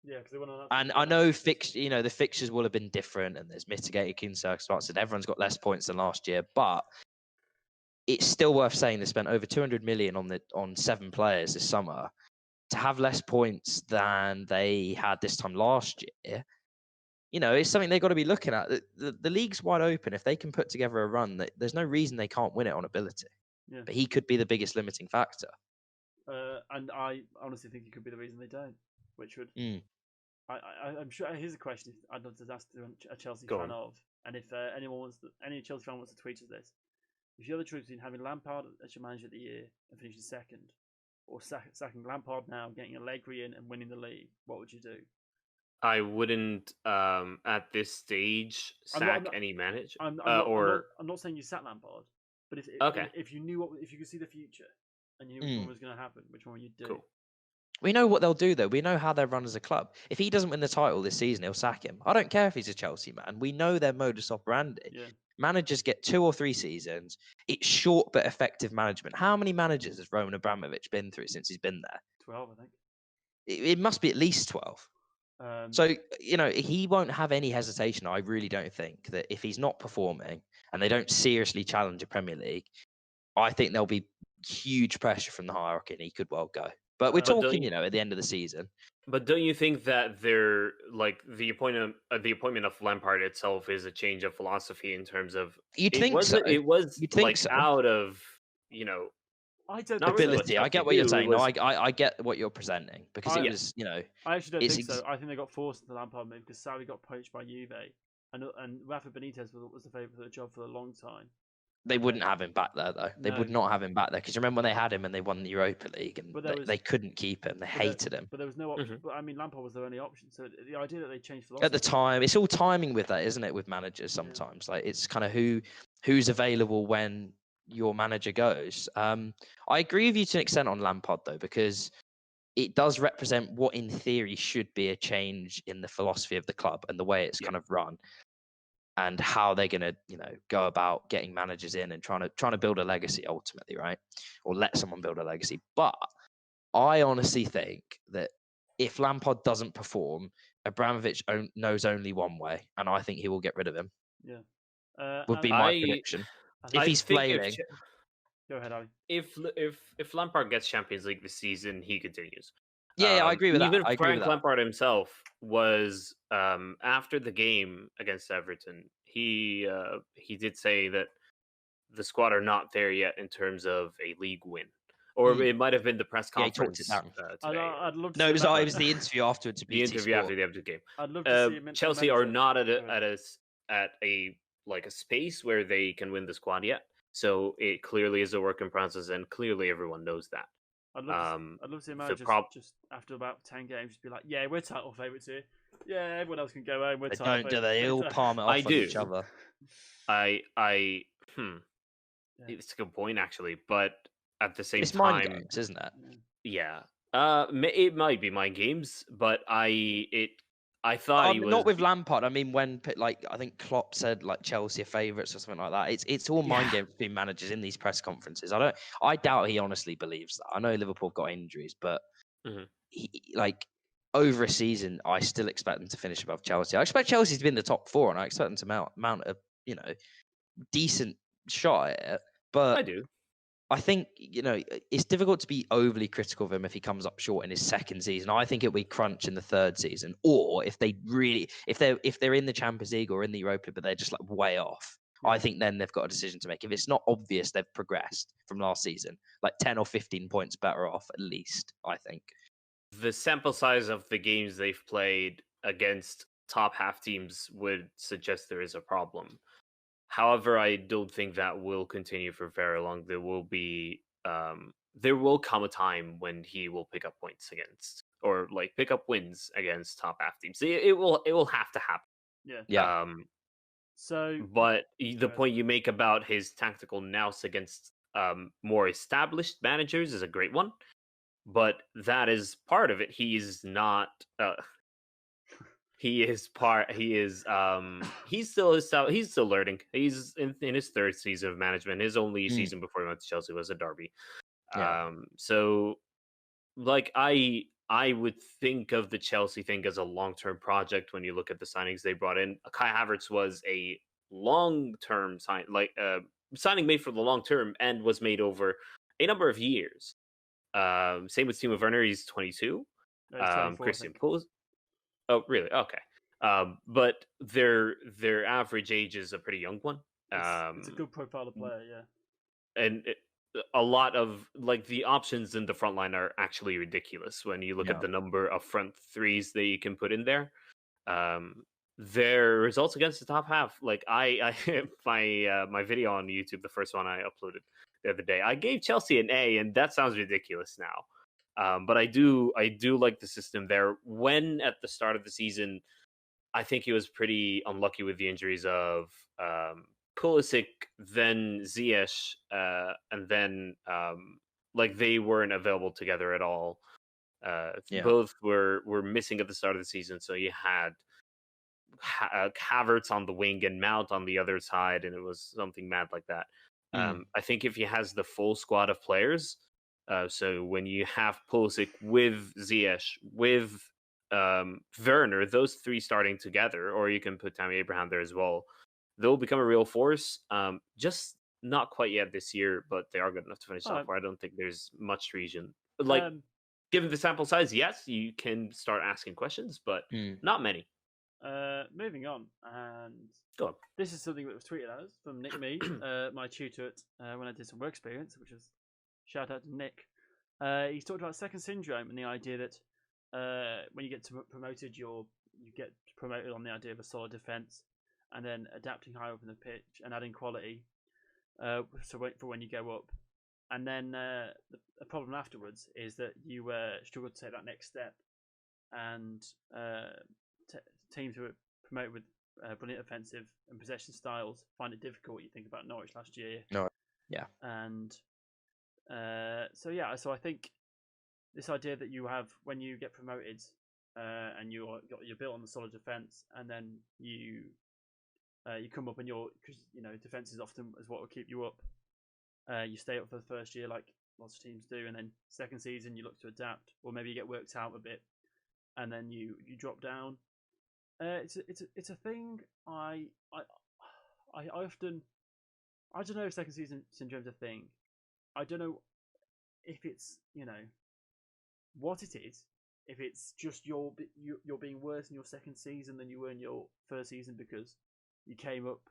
Yeah, because they went on. And I know the fixtures will have been different, and there's mitigating circumstances. And everyone's got less points than last year, but it's still worth saying they spent over 200 million on 7 players this summer. To have less points than they had this time last year, it's something they've got to be looking at. The league's wide open. If they can put together a run, there's no reason they can't win it on ability. Yeah. But he could be the biggest limiting factor. And I honestly think it could be the reason they don't, which would. I'm sure. Here's a question I'd love to ask a Chelsea fan of, and if any Chelsea fan wants to tweet us this: if you have the choice between having Lampard as your manager of the year and finishing second, or sacking Lampard now, getting Allegri in and winning the league, what would you do? I wouldn't at this stage sack any manager. I'm not saying you sack Lampard, but if you knew if you could see the future and you knew which one was going to happen, which one would you do? Cool. We know what they'll do, though. We know how they run as a club. If he doesn't win the title this season, he'll sack him. I don't care if he's a Chelsea man. We know their modus operandi. Yeah. Managers get 2 or 3 seasons. It's short but effective management. How many managers has Roman Abramovich been through since he's been there? 12, I think. It must be at least 12. So, he won't have any hesitation, I really don't think, that if he's not performing and they don't seriously challenge a Premier League, I think there'll be huge pressure from the hierarchy and he could well go. But we're talking, at the end of the season. But don't you think that they're like the appointment of Lampard itself is a change of philosophy in terms of You'd think so. It was You'd think like so. Out of I don't ability. Really I get what you're saying. No, I get what you're presenting because it was, I actually don't think so. I think they got forced into the Lampard move because Sarri got poached by Juve, and Rafa Benitez was the favourite for the job for a long time. They wouldn't have him back there, though. They would not have him back there. Because remember when they had him and they won the Europa League and they couldn't keep him. They hated him. But there was no option. But I mean, Lampard was their only option. So the idea that they changed philosophy... At the time, it's all timing with that, isn't it, with managers sometimes? Like, it's kind of who's available when your manager goes. I agree with you to an extent on Lampard, though, because it does represent what, in theory, should be a change in the philosophy of the club and the way it's kind of run. And how they're going to, go about getting managers in and trying to build a legacy ultimately, right? Or let someone build a legacy. But I honestly think that if Lampard doesn't perform, Abramovich knows only one way, and I think he will get rid of him. Yeah, would be my prediction. If he's flailing, go ahead, Ali. If Lampard gets Champions League this season, he continues. Yeah, I agree with that. Even Frank Lampard himself was after the game against Everton. He did say that the squad are not there yet in terms of a league win, or it might have been the press conference. He talked it today. I'd love to. No, it was the interview afterwards. The interview after the game. I'd love to see Chelsea are not at a space where they can win the squad yet. So it clearly is a work in process, and clearly everyone knows that. I'd love to see a manager just after about 10 games just be like, yeah, we're title favourites here. Yeah, everyone else can go home. We're title favourites. Do they all palm it off on each other? It's a good point, actually. But at the same it's time... mind games, isn't it? Yeah. It might be mind games, but I thought he was... Not with Lampard. I mean, when I think Klopp said Chelsea are favourites or something like that. It's all mind games between managers in these press conferences. I doubt he honestly believes that. I know Liverpool have got injuries, but over a season, I still expect them to finish above Chelsea. I expect Chelsea to be in the top 4, and I expect them to mount a decent shot at it. But I do. I think, it's difficult to be overly critical of him if he comes up short in his second season. I think it'll be crunch in the third season. Or if they're in the Champions League or in the Europa, but they're just way off, I think then they've got a decision to make. If it's not obvious they've progressed from last season, 10 or 15 points better off at least, I think. The sample size of the games they've played against top half teams would suggest there is a problem. However, I don't think that will continue for very long. There will come a time when he will pick up points against, or pick up wins against top half teams. It will have to happen. Yeah. But the point you make about his tactical nous against more established managers is a great one. But that is part of it. He's not. He's still learning. He's in his third season of management. His only season before he went to Chelsea was a derby. Yeah. So I would think of the Chelsea thing as a long-term project when you look at the signings they brought in. Kai Havertz was a long-term signing made for the long term and was made over a number of years. Same with Timo Werner. He's 22. Christian Pulisic. Oh, really? Okay. But their average age is a pretty young one. It's a good profile of player, yeah. And a lot of like the options in the front line are actually ridiculous when you look Yeah. at the number of front threes that you can put in there. Their results against the top half, like I my video on YouTube, the first one I uploaded the other day, I gave Chelsea an A, and that sounds ridiculous now. But I do like the system there. When at the start of the season, I think he was pretty unlucky with the injuries of Pulisic, then Ziyech, and then like they weren't available together at all. Yeah. Both were missing at the start of the season, so you had Havertz on the wing and Mount on the other side, and it was something mad like that. I think if he has the full squad of players, so when you have Pulisic with Ziyech, with Werner, those three starting together, or you can put Tammy Abraham there as well, they'll become a real force. Just not quite yet this year, but they are good enough to finish top four. I don't think there's much reason. Like, given the sample size, yes, you can start asking questions, but not many. Moving on, and Go on. This is something that was tweeted at us from Nick Mead, my tutor when I did some work experience, which was shout out to Nick. He's talked about second syndrome and the idea that when you get promoted, you get promoted on the idea of a solid defense, and then adapting higher up in the pitch and adding quality. So wait for when you go up, and then the problem afterwards is that you struggle to take that next step, and teams who are promoted with brilliant offensive and possession styles find it difficult. You think about Norwich last year. No, yeah, and so I think this idea that you have when you get promoted and you're built on the solid defense, and then you come up and because defense is often is what will keep you up. You stay up for the first year like lots of teams do, and then second season you look to adapt, or maybe you get worked out a bit, and then you drop down. It's a thing. I often, I don't know if second season syndrome's a thing. I don't know if it's what it is. If it's just you're being worse in your second season than you were in your first season because you came up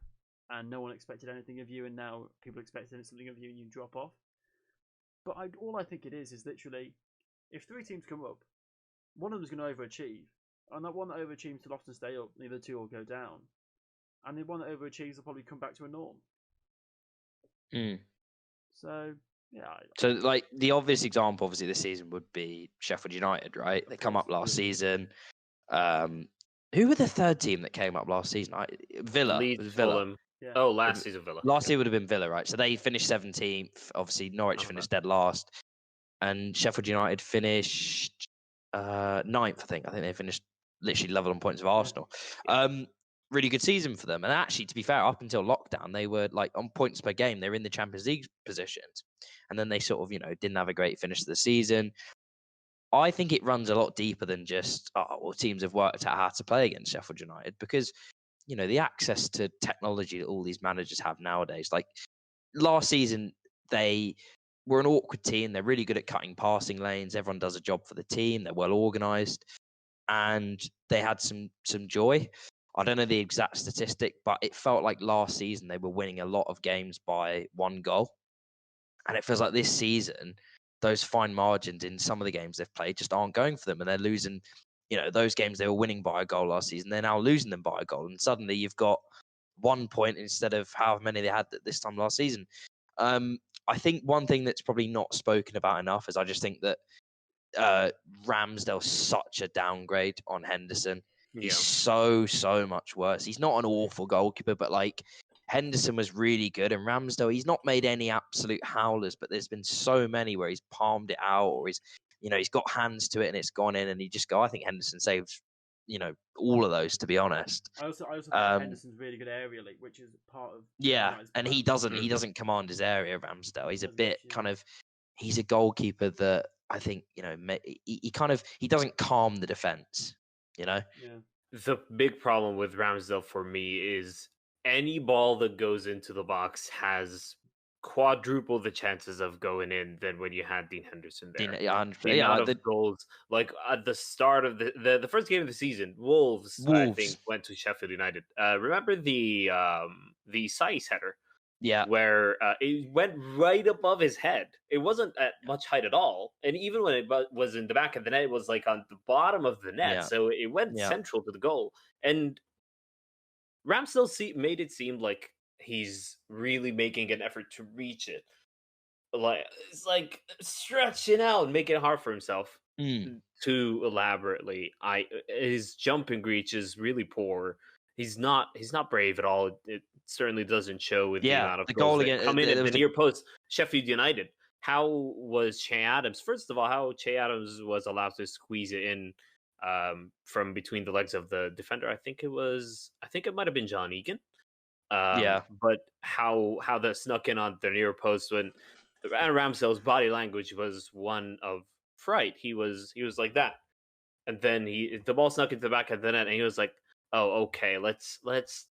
and no one expected anything of you, and now people expect something of you and you drop off. But all I think it is literally, if three teams come up, one of them's going to overachieve, and that one that overachieves will often stay up. The other two will go down, and the one that overachieves will probably come back to a norm. So yeah. So like the obvious example, obviously, this season would be Sheffield United, right? They come up last season. Who were the third team that came up last season? Villa. Leeds, Villa. Fulham. Yeah. Oh, last season Villa. Last year would have been Villa, right? So they finished 17th. Obviously, Norwich finished dead last, and Sheffield United finished 9th. I think they finished literally level on points of Arsenal. Really good season for them. And actually, to be fair, up until lockdown, they were like on points per game. They were in the Champions League positions, and then they sort of didn't have a great finish to the season. I think it runs a lot deeper than just teams have worked out how to play against Sheffield United, because the access to technology that all these managers have nowadays. Like last season, they were an awkward team. They're really good at cutting passing lanes. Everyone does a job for the team. They're well organised, and they had some joy. I don't know the exact statistic, but it felt like last season they were winning a lot of games by one goal. And it feels like this season, those fine margins in some of the games they've played just aren't going for them. And they're losing, those games they were winning by a goal last season, they're now losing them by a goal. And suddenly you've got 1 point instead of however many they had this time last season. I think one thing that's probably not spoken about enough is I just think that Ramsdale's such a downgrade on Henderson. He's so much worse. He's not an awful goalkeeper, but like Henderson was really good, and Ramsdale, he's not made any absolute howlers, but there's been so many where he's palmed it out, or he's got hands to it and it's gone in, and I think Henderson saved all of those, to be honest. I also think Henderson's really good aerially, which is part of and he doesn't command his area, Ramsdale. He's a bit he's a goalkeeper that I think he doesn't calm the defense. Yeah. The big problem with Ramsdale for me is any ball that goes into the box has quadruple the chances of going in than when you had Dean Henderson there. The amount of goals, like at the start of the first game of the season, Wolves I think went to Sheffield United. Remember the Saiz header? Yeah, where it went right above his head. It wasn't at much height at all, and even when it was in the back of the net, it was like on the bottom of the net, so it went central to the goal. And Ramsdale made it seem like he's really making an effort to reach it. Like it's like stretching out and making it hard for himself too elaborately. His jumping reach is really poor. He's not brave at all. It certainly doesn't show with the amount of the goals goal that again come in at the near post. Sheffield United. How was Che Adams? First of all, how Che Adams was allowed to squeeze it in from between the legs of the defender. I think it might have been John Egan. But how that snuck in on the near post when Ramsdale's body language was one of fright. He was like that, and then the ball snuck into the back of the net, and he was like, "Oh, okay, let's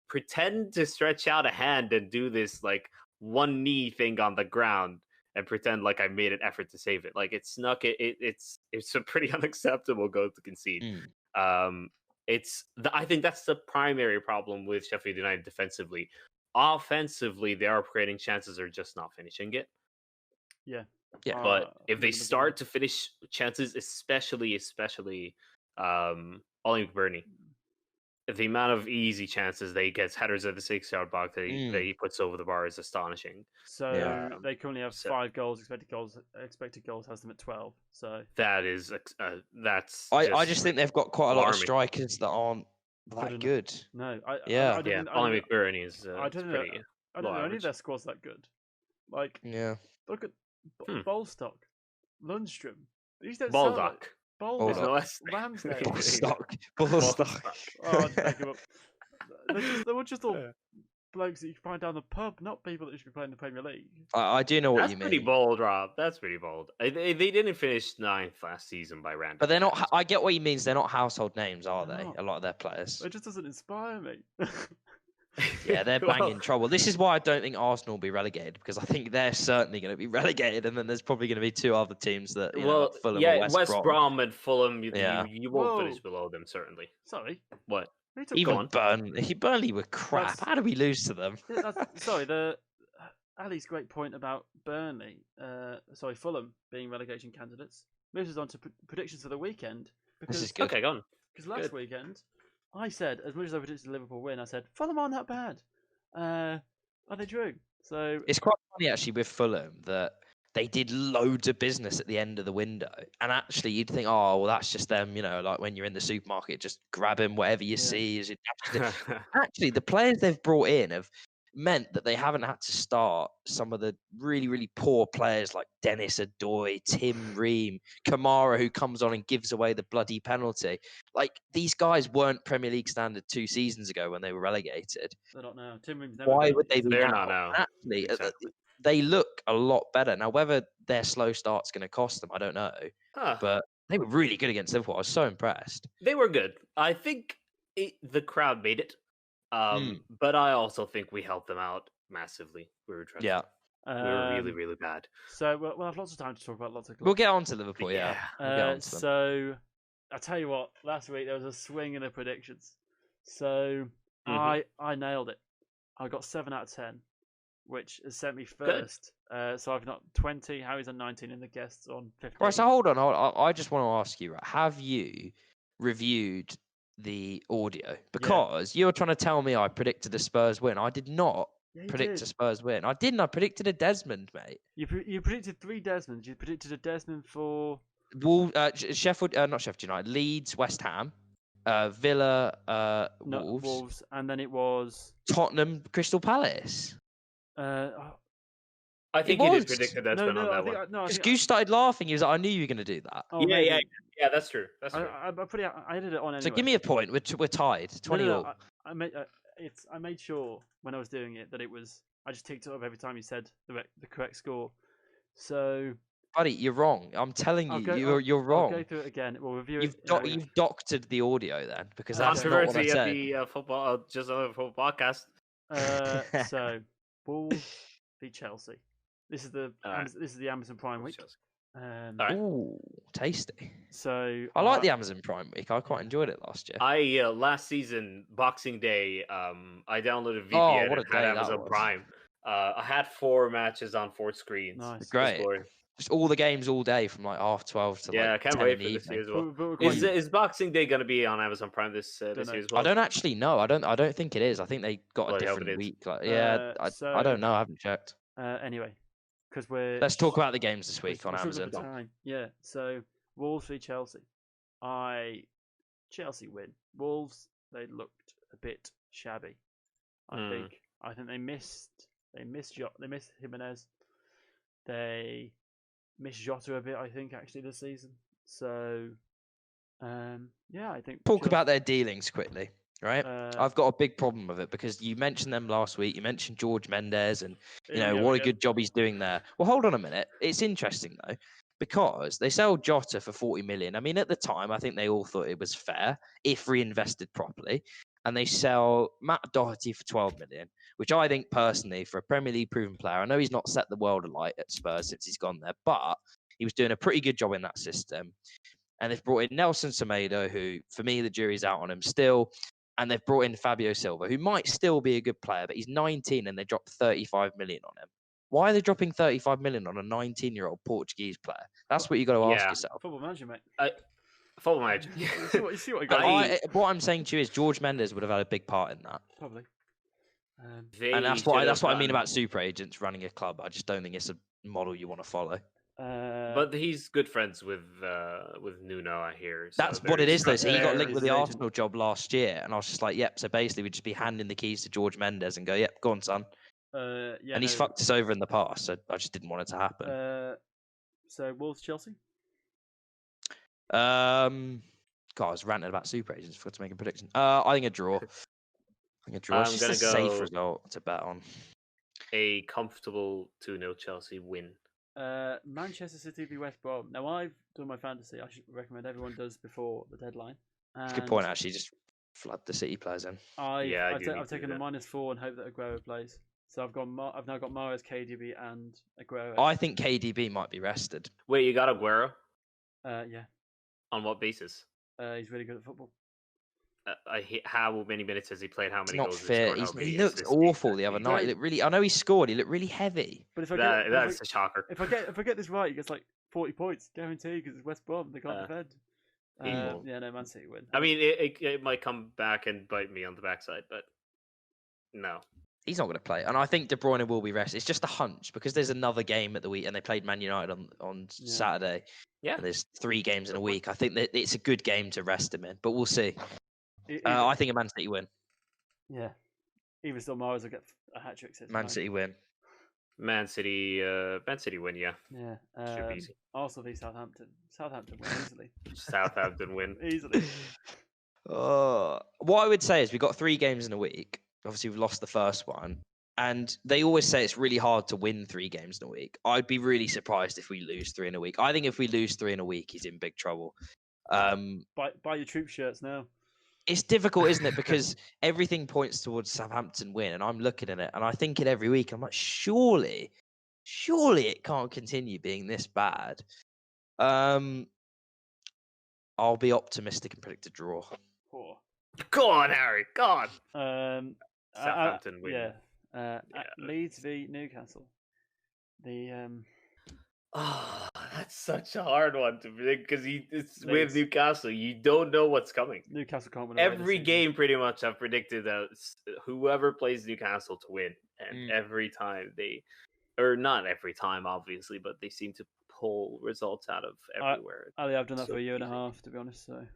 pretend to stretch out a hand and do this like one knee thing on the ground and pretend like I made an effort to save it." Like it snuck it. It's a pretty unacceptable goal to concede. I think that's the primary problem with Sheffield United defensively. Offensively, they are creating chances, or just not finishing it. Yeah. But if they start to finish chances, especially Ollie McBurney, the amount of easy chances they get, headers at the 6-yard box that he puts over the bar is astonishing. So they currently have 5 goals. Expected goals has them at 12. So that's. I just think they've got quite a lot of strikers that aren't that good. No, Ollie McBurney is. I don't know any of their squads that good. Like look at Bolstock, Lundstrom. These don't Baldock. Ramsdale. Bolstock. Oh, take him up. They were just all blokes that you can find down the pub, not people that should be playing the Premier League. I do know what you mean. That's pretty bold, Rob. That's pretty bold. They didn't finish 9th last season by random. But they're not. I get what he means. They're not household names, are they? A lot of their players. It just doesn't inspire me. Yeah, they're banging trouble. This is why I don't think Arsenal will be relegated, because I think they're certainly going to be relegated, and then there's probably going to be 2 other teams that like Fulham or West Brom and Fulham. You won't finish below them, certainly. Sorry, what? Even Burnley were crap. How do we lose to them? Sorry, Ali's great point about Fulham being relegation candidates moves us on to predictions for the weekend. This is good. Okay, go on. Because last weekend, I said, as much as I predicted Liverpool win, I said Fulham aren't that bad. And they drew. So it's quite funny actually with Fulham that they did loads of business at the end of the window, and actually you'd think, oh well, that's just them, like when you're in the supermarket, just grabbing whatever you see. Actually, the players they've brought in have meant that they haven't had to start some of the really, really poor players like Dennis Adoy, Tim Ream, Kamara, who comes on and gives away the bloody penalty. Like, these guys weren't Premier League standard 2 seasons ago when they were relegated. They're not now. Tim Ream's never Why would they be They're not now. Actually, they look a lot better. Now, whether their slow start's going to cost them, I don't know. But they were really good against Liverpool. I was so impressed. They were good. I think the crowd made it. But I also think we helped them out massively. We were dreadful. Yeah. We were really, really bad. So we'll have lots of time to talk about lots of clubs. We'll get on to Liverpool, yeah. So I'll tell you what, last week there was a swing in the predictions. So I nailed it. I got 7 out of 10, which has sent me first. So I've got 20, Harry's on 19, and the guests on 15. Right, so hold on. I just want to ask you, right, have you reviewed the audio? Because you're trying to tell me I predicted a Spurs win. I did not predict a Spurs win. I didn't. I predicted a Desmond, mate. You predicted 3 Desmonds. You predicted a Desmond for Sheffield, not Sheffield United, Leeds, West Ham, Villa, Wolves, and then it was Tottenham, Crystal Palace. I think you did predict a Desmond on that one. Because Goose started laughing. He was like, I knew you were going to do that. Oh, yeah, that's true. That's true. I did it on anyway. So give me a point. We're tied. 20 all. I made sure when I was doing it that it was. I just ticked it up every time you said the correct score. So, buddy, you're wrong. I'm telling you, you're wrong. I'll go through it again. We'll review it. You've doctored the audio then, because that's not what I said. Controversy at the football, just a football podcast. So Wolves beat Chelsea. This is the All right. This is the Amazon Prime Wolves, week. Chelsea. Um, All right. Ooh, tasty. So I like the Amazon Prime week. I quite enjoyed it last year. I last season Boxing Day, I downloaded Oh, VPN what a and had day that Amazon was. Prime. I had 4 matches on 4 screens. Nice. It was Great. glorious. Just all the games all day from like 12:30 to Yeah, I like can't 10 wait in the for this year evening. as well. But we're quite- Is Boxing Day going to be on Amazon Prime this Don't year know. as well? I don't actually know. I don't think it is. I think they got a Bloody hope it different is. week. Like, yeah, I don't know. I haven't checked. Anyway, because we're Let's talk about the games this week on we're short of Amazon. time. Yeah. So Wolves v Chelsea. Chelsea win. Wolves, they looked a bit shabby. I think they missed Jimenez. They missed Jota a bit. I think actually this season. So yeah, I think Talk about their dealings quickly, right? Uh, I've got a big problem with it because you mentioned them last week. You mentioned George Mendes and here we go what a again. good job he's doing there. Well, hold on a minute. It's interesting though because they sell Jota for 40 million. I mean, at the time, I think they all thought it was fair if reinvested properly. And they sell Matt Doherty for 12 million, which I think personally, for a Premier League proven player, I know he's not set the world alight at Spurs since he's gone there, but he was doing a pretty good job in that system. And they've brought in Nelson Semedo, who, for me, the jury's out on him still. And they've brought in Fabio Silva, who might still be a good player, but he's 19 and they dropped 35 million on him. Why are they dropping 35 million on a 19-year-old Portuguese player? That's what you got to ask yourself. Football Manager, mate. Football Manager. You see what I got. What I'm saying to you is George Mendes would have had a big part in that. Probably. And that's what I mean about super agents running a club. I just don't think it's a model you want to follow. But he's good friends with Nuno, I hear. So That's what it is, though. So he got linked with the agent. Arsenal job last year, and I was just like, yep. So basically, we'd just be handing the keys to George Mendes and go, yep, go on, son. And he's fucked us over in the past, so I just didn't want it to happen. So Wolves Chelsea. God, I was ranting about super agents. Forgot to make a prediction. I think a draw. It's just a safe result to bet on. A comfortable 2-0 Chelsea win. Manchester City v West Brom. Now I've done my fantasy. I should recommend everyone does before the deadline. Good point, actually. Just flood the City players in. I've taken a -4 and hope that Aguero plays. So I've now got Mahrez, KDB, and Aguero. I think KDB might be rested. Wait, you got Aguero? Yeah. On what basis? He's really good at football. How many minutes has he played? How many Not goals? fair. He looked awful the other night. He looked really. I know he scored. He looked really heavy. But if that's a shocker. If I get this right, he gets like 40 points guaranteed because it's West Brom. They can't defend. Yeah, no, Man City win. I mean, it might come back and bite me on the backside, but no. He's not going to play. And I think De Bruyne will be rested. It's just a hunch because there's another game at the week and they played Man United on Saturday. Yeah. And there's 3 games in a week. I think that it's a good game to rest him in, but we'll see. I think a Man City win. Yeah. Even still, Mahrez will get a hat-trick. Man City win. Man City win, yeah. Yeah. Should be easy. Arsenal v Southampton. Southampton win easily. Southampton win. Easily. What I would say is we've got 3 games in a week. Obviously, we've lost the first one. And they always say it's really hard to win 3 games in a week. I'd be really surprised if we lose 3 in a week. I think if we lose 3 in a week, he's in big trouble. Buy your troop shirts now. It's difficult, isn't it? Because everything points towards Southampton win. And I'm looking at it and I think it every week. I'm like, surely it can't continue being this bad. I'll be optimistic and predict a draw. Poor. Go on, Harry. Go on. Southampton win. Yeah. Leeds v Newcastle. That's such a hard one to predict because with Newcastle, you don't know what's coming. Newcastle can't win. Every game, pretty much, I've predicted that whoever plays Newcastle to win, and every time not every time, obviously, but they seem to pull results out of everywhere. I've done that for a year and a half, to be honest. So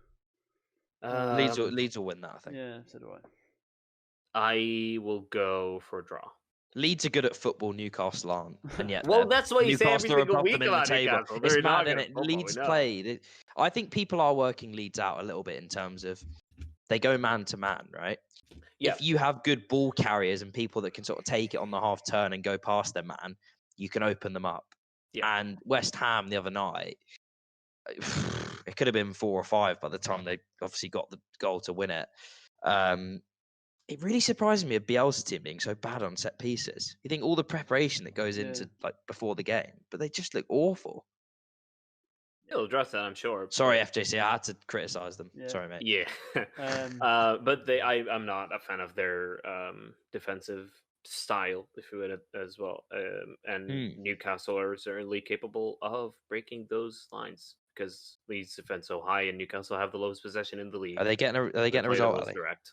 Leeds will win that, I think. Yeah, so do I. I will go for a draw. Leeds are good at football, Newcastle aren't. And yet, that's why you say every single week about Newcastle. It's mad, isn't it? Leeds play. I think people are working Leeds out a little bit in terms of they go man to man, right? Yeah. If you have good ball carriers and people that can sort of take it on the half turn and go past their man, you can open them up. Yeah. And West Ham the other night, it could have been 4 or 5 by the time they obviously got the goal to win it. it really surprised me a Bielsa team being so bad on set pieces. You think all the preparation that goes into like before the game, but they just look awful. He'll address that, I'm sure. Sorry, but- FJC, I had to criticize them. Yeah. Sorry, mate. Yeah. But I'm not a fan of their defensive style, if you would, as well. And Newcastle are certainly capable of breaking those lines because Leeds defend so high, and Newcastle have the lowest possession in the league. Are they getting a They play the result? most Ali? direct.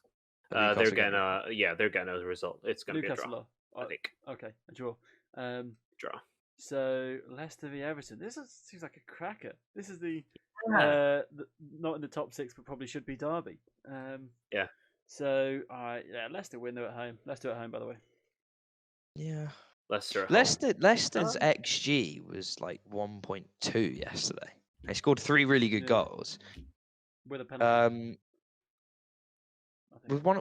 Are They're Newcastle getting they're getting a result. It's going to be a draw. Newcastle I think Okay, a draw. draw. So Leicester v Everton. Seems like a cracker. This is the not in the top 6, but probably should be derby. Yeah. So Leicester win. They're at home. Leicester at home, by the way. Yeah. home. Leicester's XG was like 1.2 yesterday. They scored 3 really good goals. With a penalty. Was one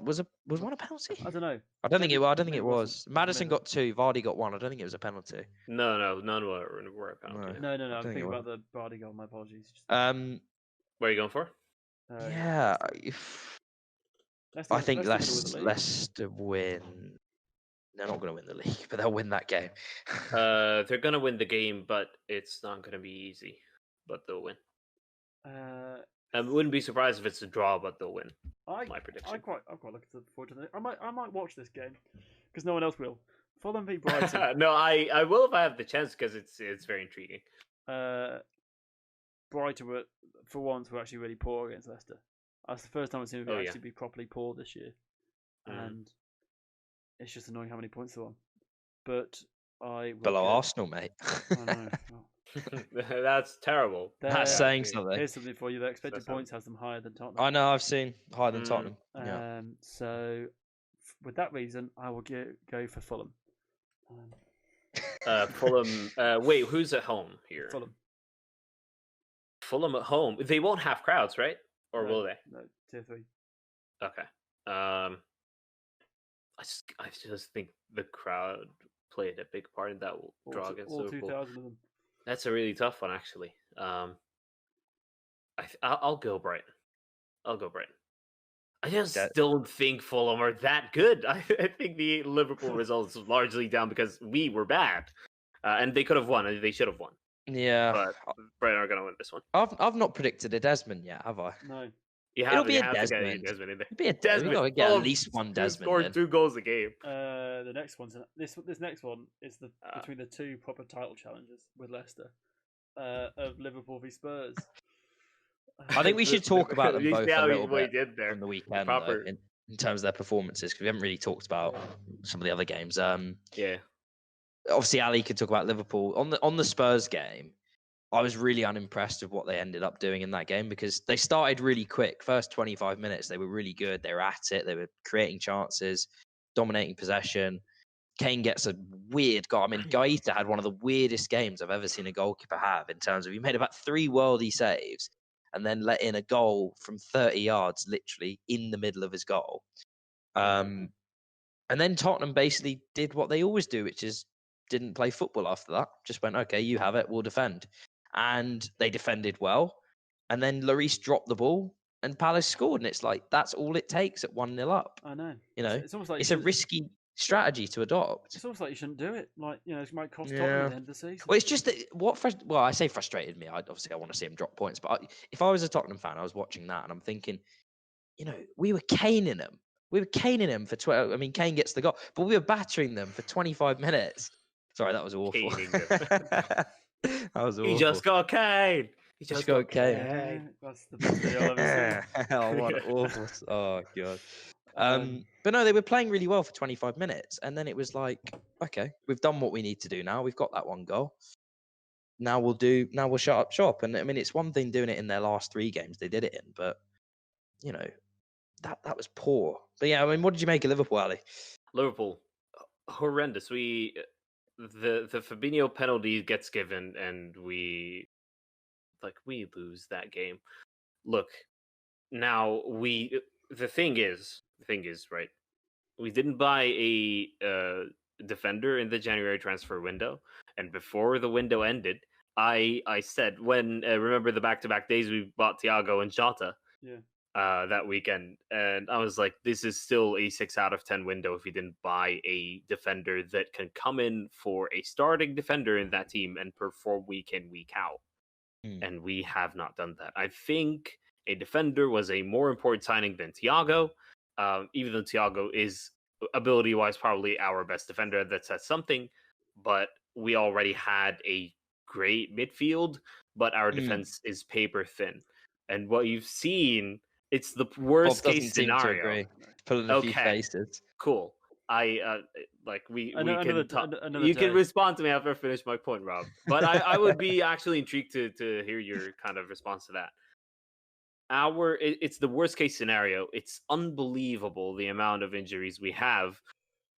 a penalty? I don't know. I don't think it Maybe was. Madison Maybe. got 2, Vardy got 1. I don't think it was a penalty. No, none were a penalty. No. I I'm don't think thinking it about the Bardi goal. My apologies. Where are you going for? Yeah, I think Leicester Leicester win. They're not going to win the league, but they'll win that game. They're going to win the game, but it's not going to be easy. But they'll win. I wouldn't be surprised if it's a draw, but they'll win. My prediction. I'm quite looking forward to it. I might watch this game because no one else will. Fulham v Brighton. No, I will if I have the chance because it's very intriguing. Brighton were actually really poor against Leicester. That's the first time I've seen them actually be properly poor this year, and it's just annoying how many points they're on. But below Arsenal, mate. I know. That's terrible. That's saying something. Here's something for you. The expected points has them higher than Tottenham. I know. I've seen higher than Tottenham. Yeah. So, with that reason, I will go for Fulham. Fulham. Wait, who's at home here? Fulham at home. They won't have crowds, right? Or will they? No, tier 3. Okay. I just think the crowd played a big part in that draw against Liverpool. 2,000 of them. That's a really tough one, actually. I'll go Brighton. I just don't think Fulham are that good. I think the Liverpool results was largely down because we were bad, and they could have won, and they should have won. Yeah, but Brighton are going to win this one. I've not predicted a Desmond yet, have I? No. It'll be a Desmond. In there. It'll be a Desmond. We've got to get at least one Desmond. Scored 2 goals a game. The next one's this next one is between the 2 proper title challenges with Leicester of Liverpool v Spurs. I think we should talk about them both a little bit on the weekend though, in terms of their performances, because we haven't really talked about some of the other games. Obviously, Ali could talk about Liverpool on the Spurs game. I was really unimpressed with what they ended up doing in that game because they started really quick. First 25 minutes, they were really good. They were at it. They were creating chances, dominating possession. Kane gets a weird goal. I mean, Gaeta had one of the weirdest games I've ever seen a goalkeeper have in terms of he made about 3 worldy saves and then let in a goal from 30 yards, literally in the middle of his goal. And then Tottenham basically did what they always do, which is didn't play football after that. Just went, okay, you have it, we'll defend. And they defended well. And then Lloris dropped the ball and Palace scored. And it's like, that's all it takes at 1-0 up. I know. You know, it's almost like it's a risky strategy to adopt. It's almost like you shouldn't do it. Like, it might cost Tottenham at the end of the season. Well, it's just that I say frustrated me. I want to see him drop points. But if I was a Tottenham fan, I was watching that and I'm thinking, we were caning them. We were caning them for 12. I mean, Kane gets the goal, but we were battering them for 25 minutes. Sorry, that was awful. That was awful. He just got Kane. He just got Kane. That's the best thing I've ever seen. Oh, what awful. Oh, God. But no, they were playing really well for 25 minutes. And then it was like, okay, we've done what we need to do now. We've got that 1 goal. Now we'll shut up shop. And I mean, it's one thing doing it in their last 3 games they did it in, but that was poor. But yeah, I mean, what did you make of Liverpool, Ali? Liverpool, horrendous. The Fabinho penalty gets given, and we lose that game. Look, now the thing is right. We didn't buy a defender in the January transfer window, and before the window ended, I said remember the back-to-back days we bought Thiago and Jota. Yeah. that weekend, and I was like, this is still a 6 out of 10 window if you didn't buy a defender that can come in for a starting defender in that team and perform week in, week out. And we have not done that. I think a defender was a more important signing than Thiago, even though Thiago is ability-wise probably our best defender. That says something, but we already had a great midfield, but our defense is paper thin. And what you've seen, it's the worst Bob case doesn't seem to scenario. agree. Pulling a few faces. Cool. I we Another you day. can respond to me after I finish my point, Rob. But I would be actually intrigued to hear your kind of response to that. It's the worst case scenario. It's unbelievable the amount of injuries we have,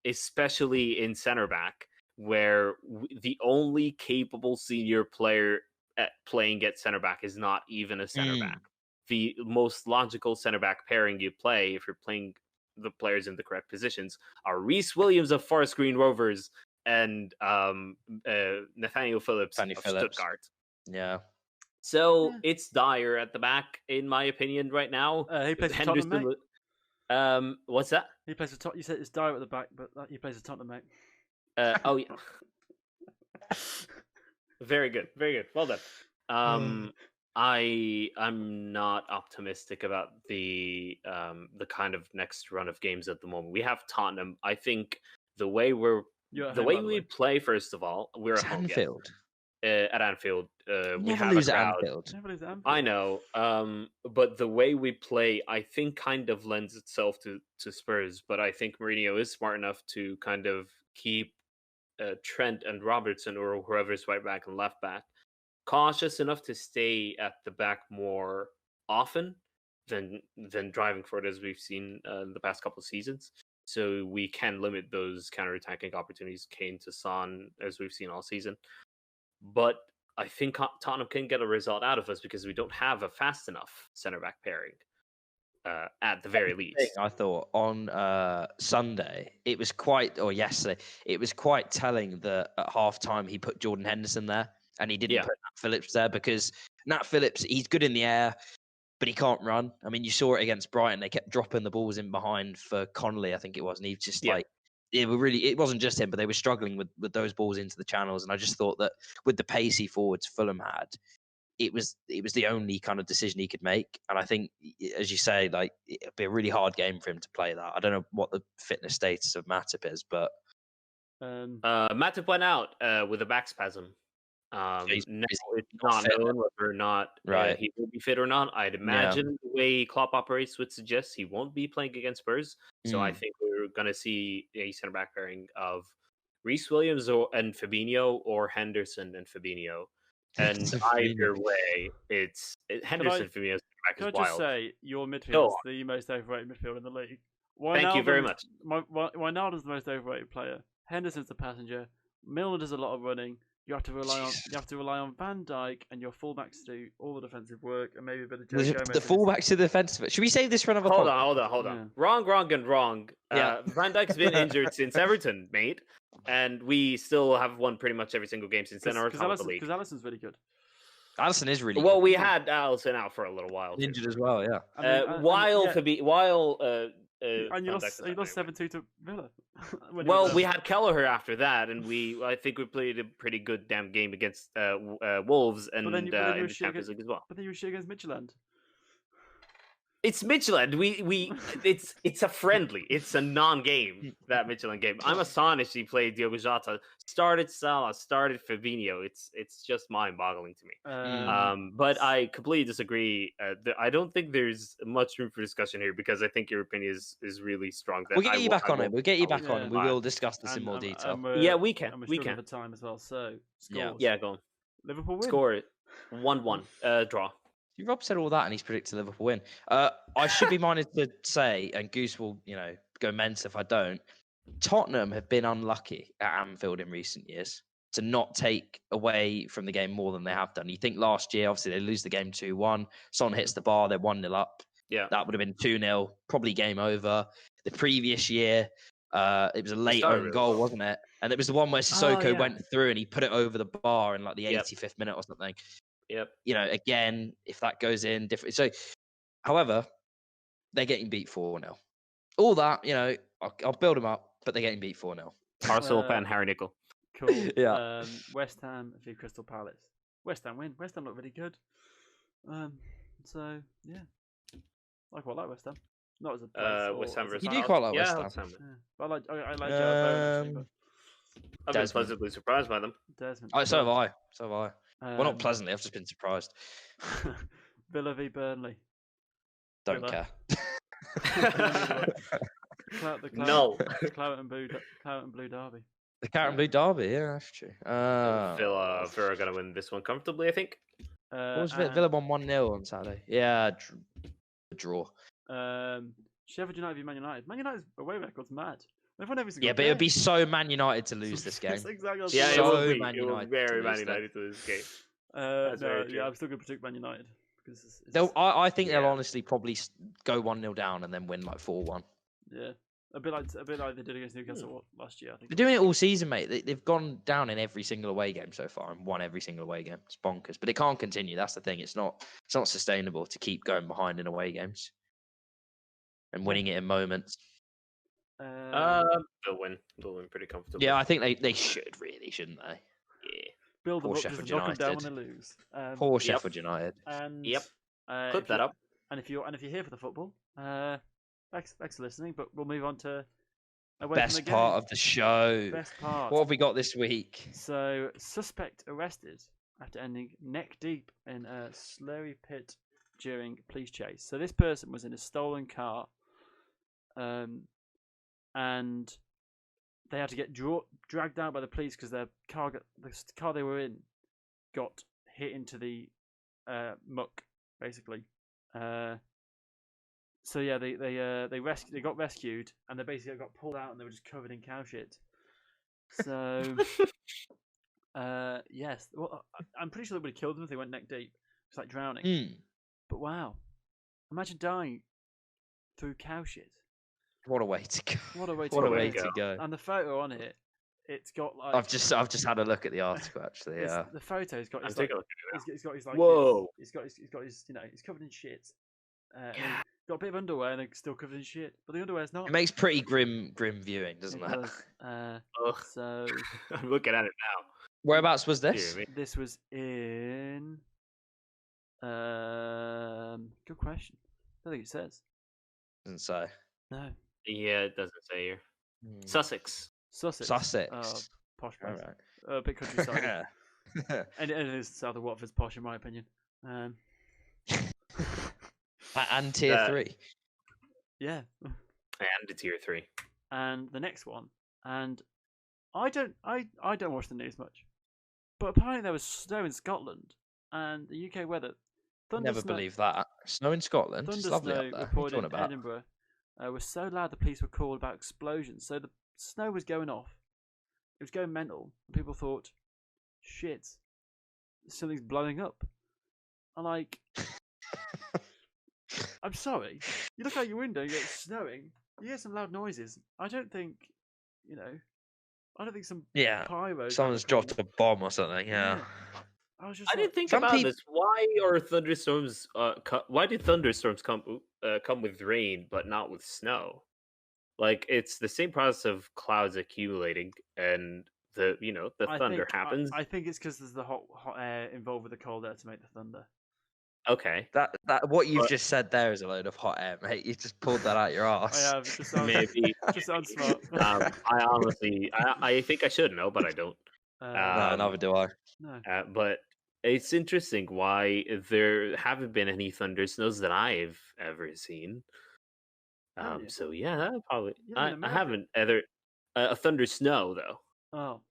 especially in center back, where the only capable senior player at playing at center back is not even a center back. The most logical center back pairing you play, if you're playing the players in the correct positions, are Reece Williams of Forest Green Rovers and Nathaniel Phillips of Stuttgart. Yeah. So it's dire at the back, in my opinion, right now. He plays for Tottenham, mate. What's that? He plays for Tottenham. You said it's dire at the back, but he plays for Tottenham, mate. Oh yeah. Very good. Well done. I'm not optimistic about the kind of next run of games at the moment. We have Tottenham. I think the way we play, first of all, we're at home. Anfield. At Anfield, we have lose a crowd. Anfield. I know, but the way we play, I think, kind of lends itself to Spurs. But I think Mourinho is smart enough to kind of keep Trent and Robertson, or whoever's right back and left back, cautious enough to stay at the back more often than driving for it, as we've seen in the past couple of seasons. So we can limit those counter-attacking opportunities, Kane to Son, as we've seen all season. But I think Tottenham can get a result out of us because we don't have a fast enough center-back pairing, at the very least. I thought on Sunday, yesterday, it was quite telling that at half-time he put Jordan Henderson there and he didn't put Nat Phillips there, because Nat Phillips, he's good in the air, but he can't run. I mean, you saw it against Brighton. They kept dropping the balls in behind for Connolly, I think it was, and he just it wasn't just him, but they were struggling with those balls into the channels. And I just thought that with the pacey forwards Fulham had, it was the only kind of decision he could make. And I think, as you say, like, it'd be a really hard game for him to play that. I don't know what the fitness status of Matip is, but Matip went out with a back spasm. Now it's not known whether or not he will be fit or not. I'd imagine the way Klopp operates would suggest he won't be playing against Spurs. So I think we're going to see a centre back pairing of Reece Williams and Fabinho, or Henderson and Fabinho. And either way, it's Henderson and Fabinho. Can I just say your midfield is the most overrated midfield in the league? Thank you very much. Wijnaldum's the most overrated player. Henderson's the passenger. Milner does a lot of running. You have to rely on Van Dijk and your fullbacks to do all the defensive work, and maybe a bit of Joe Gomez. The fullbacks to the defensive. Should we save this for another? Hold on. Yeah. Wrong. Van Dijk's been injured since Everton, mate, and we still have won pretty much every single game since then. Because Alisson's really good. Alisson is really well. Good. We had Alisson out for a little while. Injured as well, yeah. And you lost 7-2 to Villa. Well, we had Kelleher after that, and I think we played a pretty good damn game against Wolves and in the Champions League as well. But then you were shit against Midtjylland. It's Midtjylland. It's a friendly. It's a non-game, that Midtjylland game. I'm astonished he played Diogo Jota. Started Salah, started Fabinho. It's just mind-boggling to me. But I completely disagree. I don't think there's much room for discussion here, because I think your opinion is really strong. We'll get you back on it. We'll get you back on, and we will discuss this in more detail. We can. We can. For time as well. So scores. Yeah, go on. Liverpool win. Score it 1-1. Draw. Rob said all that, and he's predicted Liverpool win. I should be minded to say, and Goose will, go mental if I don't. Tottenham have been unlucky at Anfield in recent years to not take away from the game more than they have done. You think last year, obviously, they lose the game 2-1. Son hits the bar, they're 1-0 up. Yeah, that would have been 2-0, probably game over. The previous year, it was a late own goal, wasn't it? And it was the one where Sissoko went through and he put it over the bar in like the 85th minute or something. Yep. Again, if that goes in, different. So, however, they're getting beat 4-0. All that, I'll build them up, but they're getting beat 4-0. Arsenal fan Harry Nickel. Cool. Yeah. West Ham v Crystal Palace. West Ham win. West Ham look really good. So yeah, I quite like West Ham. Not as a place West Ham as a versus You fan. do quite like West West Ham. Ham. Yeah. But I like Jared Bowen actually, I've been Desmond. pleasantly surprised by them. but Desmond. Oh, so have I. So have I. Well, not Um, pleasantly. I've just been surprised. Villa v Burnley. Don't Villa. care. No. Claret and Blue Derby. The Carrot and Blue Derby. Yeah, that's true. Villa are going to win this one comfortably, I think. What was And, Villa won 1-0 on Saturday? Yeah, draw. Sheffield United v Man United. Man United's away record's mad. Everyone knows Yeah, but it would be so Man United to lose this game. It's exactly Yeah, the it same. So will be. Man It will United very to Man lose that. United to this game. No, very true. yeah, I'm still going to predict Man United because I think they'll Yeah. honestly probably go 1-0 down and then win like 4-1. yeah, a bit like they did against Newcastle last year. I think They're doing it all season, mate. They've gone down in every single away game so far and won every single away game. It's bonkers, but it can't continue. That's the thing. It's not sustainable to keep going behind in away games and winning it in moments. They'll win. They'll win pretty comfortably. Yeah, I think they should really, shouldn't they? Yeah. build them Poor up, Sheffield just knock them down United. when they lose. Poor Yep. Sheffield United. And Yep. if Clip that you- up. And if you're here for the football, thanks for listening. But we'll move on to away from Best the game. part of the show. Best part. What have we got this week? So, suspect arrested after ending neck deep in a slurry pit during police chase. So this person was in a stolen car, and they had to get dragged out by the police because the car they were in got hit into the muck, basically. So yeah, they got rescued, and they basically got pulled out, and they were just covered in cow shit. So. Yes. Well, I'm pretty sure they would have killed them if they went neck deep. It's like drowning. But wow, imagine dying through cow shit. What a way to go. What a way to What a go. way to go. And the photo on it, it's got like I've just had a look at the article actually. Yeah. the photo's got I'm his like, taking a look at it. he's got his like Whoa. he's got his he's covered in shit. And he's got a bit of underwear and it's still covered in shit, but the underwear's not. It makes pretty grim viewing, doesn't It it? does. Ugh. So I'm looking at it now. Whereabouts was this? Dear me. this was in. Good question. I don't think it says. Doesn't say. No. Yeah, it doesn't say here. Sussex. Sussex. Sussex. Oh, posh All place. right. A bit countryside. Yeah. and it is south of Watford's posh, in my opinion. And tier Uh, 3. Yeah. And a tier 3. And the next one, and I don't watch the news much, but apparently there was snow in Scotland and the UK weather. Never believe that. Snow in Scotland. It's Thunder lovely snow up there. What are you reported talking in about? Edinburgh was so loud the police were called about explosions. So the snow was going off. It was going mental. And people thought, shit, something's blowing up. I'm like, I'm sorry. You look out your window, it's snowing. You hear some loud noises. I don't think some Yeah. pyros. Someone's dropped a bomb or something. Yeah. I was just I didn't think Some about peop- this. Why are thunderstorms? Why did thunderstorms come with rain but not with snow? Like it's the same process of clouds accumulating and the thunder happens. I think it's because there's the hot air involved with the cold air to make the thunder. Okay, That what you've But- just said there is a load of hot air, mate. You just pulled that out your ass. I have. It just sounds, maybe. just sounds smart. I honestly, I think I should know, but I don't. No, neither do I. No. But it's interesting why there haven't been any thunder snows that I've ever seen. Haven't you? So yeah, that probably You live in I America. haven't ever a thunder snow though. Oh.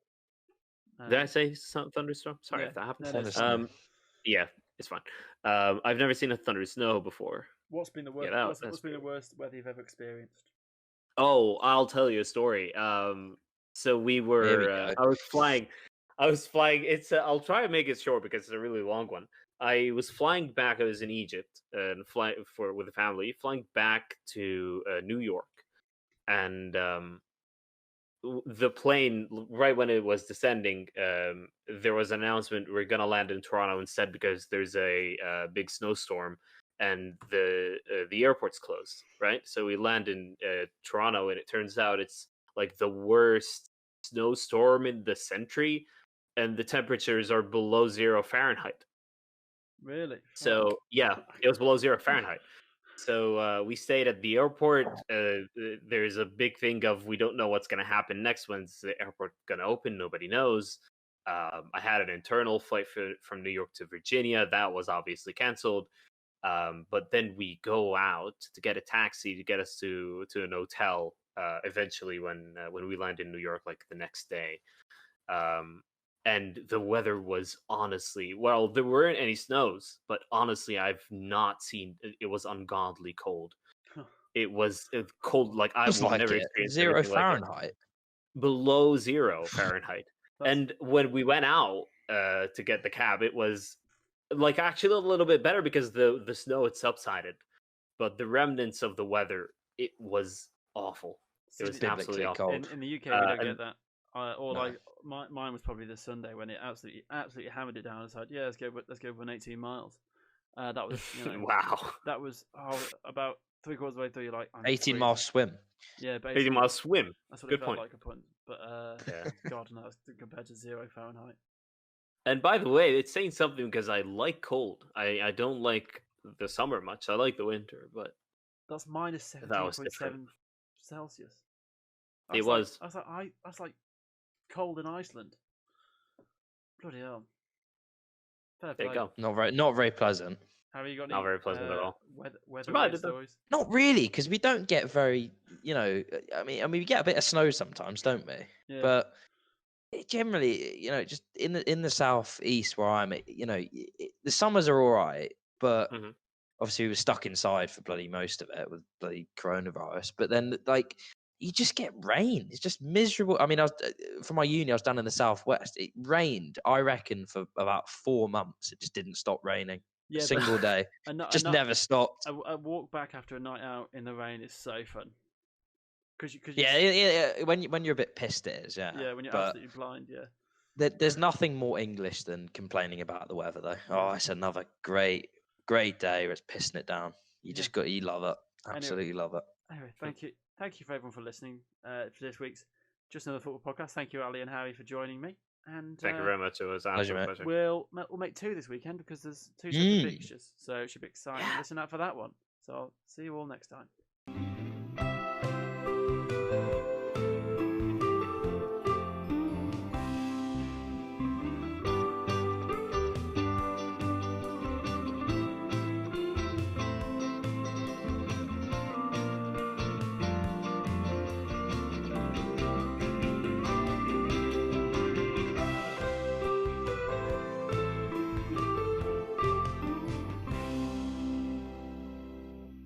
Did I say thunderstorm? Sorry yeah. if that happened. No, Thunderstorm. Yeah, it's fine. I've never seen a thunder snow before. What's been the worst? that- what's that's been the worst weather you've ever experienced? Oh, I'll tell you a story. So we were. Here we go. I was flying. It's. I'll try to make it short because it's a really long one. I was flying back. I was in Egypt and with a family, flying back to New York, and the plane right when it was descending, there was an announcement we're gonna land in Toronto instead because there's a big snowstorm and the airport's closed, right? So we land in Toronto, and it turns out it's like the worst snowstorm in the century, and the temperatures are below 0 Fahrenheit. Really? So yeah, it was below 0 Fahrenheit. So we stayed at the airport. There's a big thing of we don't know what's going to happen next. When's the airport going to open? Nobody knows. I had an internal flight from New York to Virginia. That was obviously canceled. But then we go out to get a taxi to get us to an hotel. Eventually, when we land in New York, like the next day. And the weather was honestly, well, there weren't any snows, but honestly, I've not seen. It was ungodly cold. It was cold like I Just would like never it. experience 0 anything like it. Fahrenheit. Below 0 Fahrenheit. And when we went out to get the cab, it was like actually a little bit better because the snow had subsided, but the remnants of the weather, it was awful. It was absolutely awful. cold. In the UK, we don't and- get that. Or No. like mine was probably the Sunday when it absolutely hammered it down and said, "Yeah, let's go for 18 miles." That was Wow. that was about 3/4 of the way through. You're like, I'm 18-mile freezing. swim. Yeah, basically. 80-mile swim. That's what Good it felt point. like upon. But Yeah. God knows compared to 0 Fahrenheit. And by the way, it's saying something because I like cold. I don't like the summer much. I like the winter, but That's minus That was different. 17.7 Celsius. It was. That's like cold in Iceland. Bloody hell. Fair There you play. go. Not very pleasant. How you got any? Not very pleasant at all. Weather Survived it, though. stories. Not really, because we don't get very, I mean, we get a bit of snow sometimes, don't we? Yeah. But generally, just in the southeast where I'm, the summers are all right, but Mhm. obviously we were stuck inside for bloody most of it with bloody coronavirus. But then, like, you just get rain. It's just miserable. I mean, for my uni, I was down in the southwest. It rained, I reckon, for about 4 months. It just didn't stop raining. Yeah, A single day. Just never stopped. A walk back after a night out in the rain is so fun. Cause Yeah. When you're a bit pissed, it is. Yeah. Yeah, when you're But absolutely blind. Yeah. there's nothing more English than complaining about the weather, though. Oh, it's another great day. Where it's pissing it down. You love it. Absolutely love it. Anyway, thank you for everyone for listening for this week's Just Another Football Podcast. Thank you, Ali and Harry, for joining me. And Thank you very much. It was an absolute pleasure. We'll make 2 this weekend because there's 2 separate fixtures, so it should be exciting. Listen out for that one. So I'll see you all next time.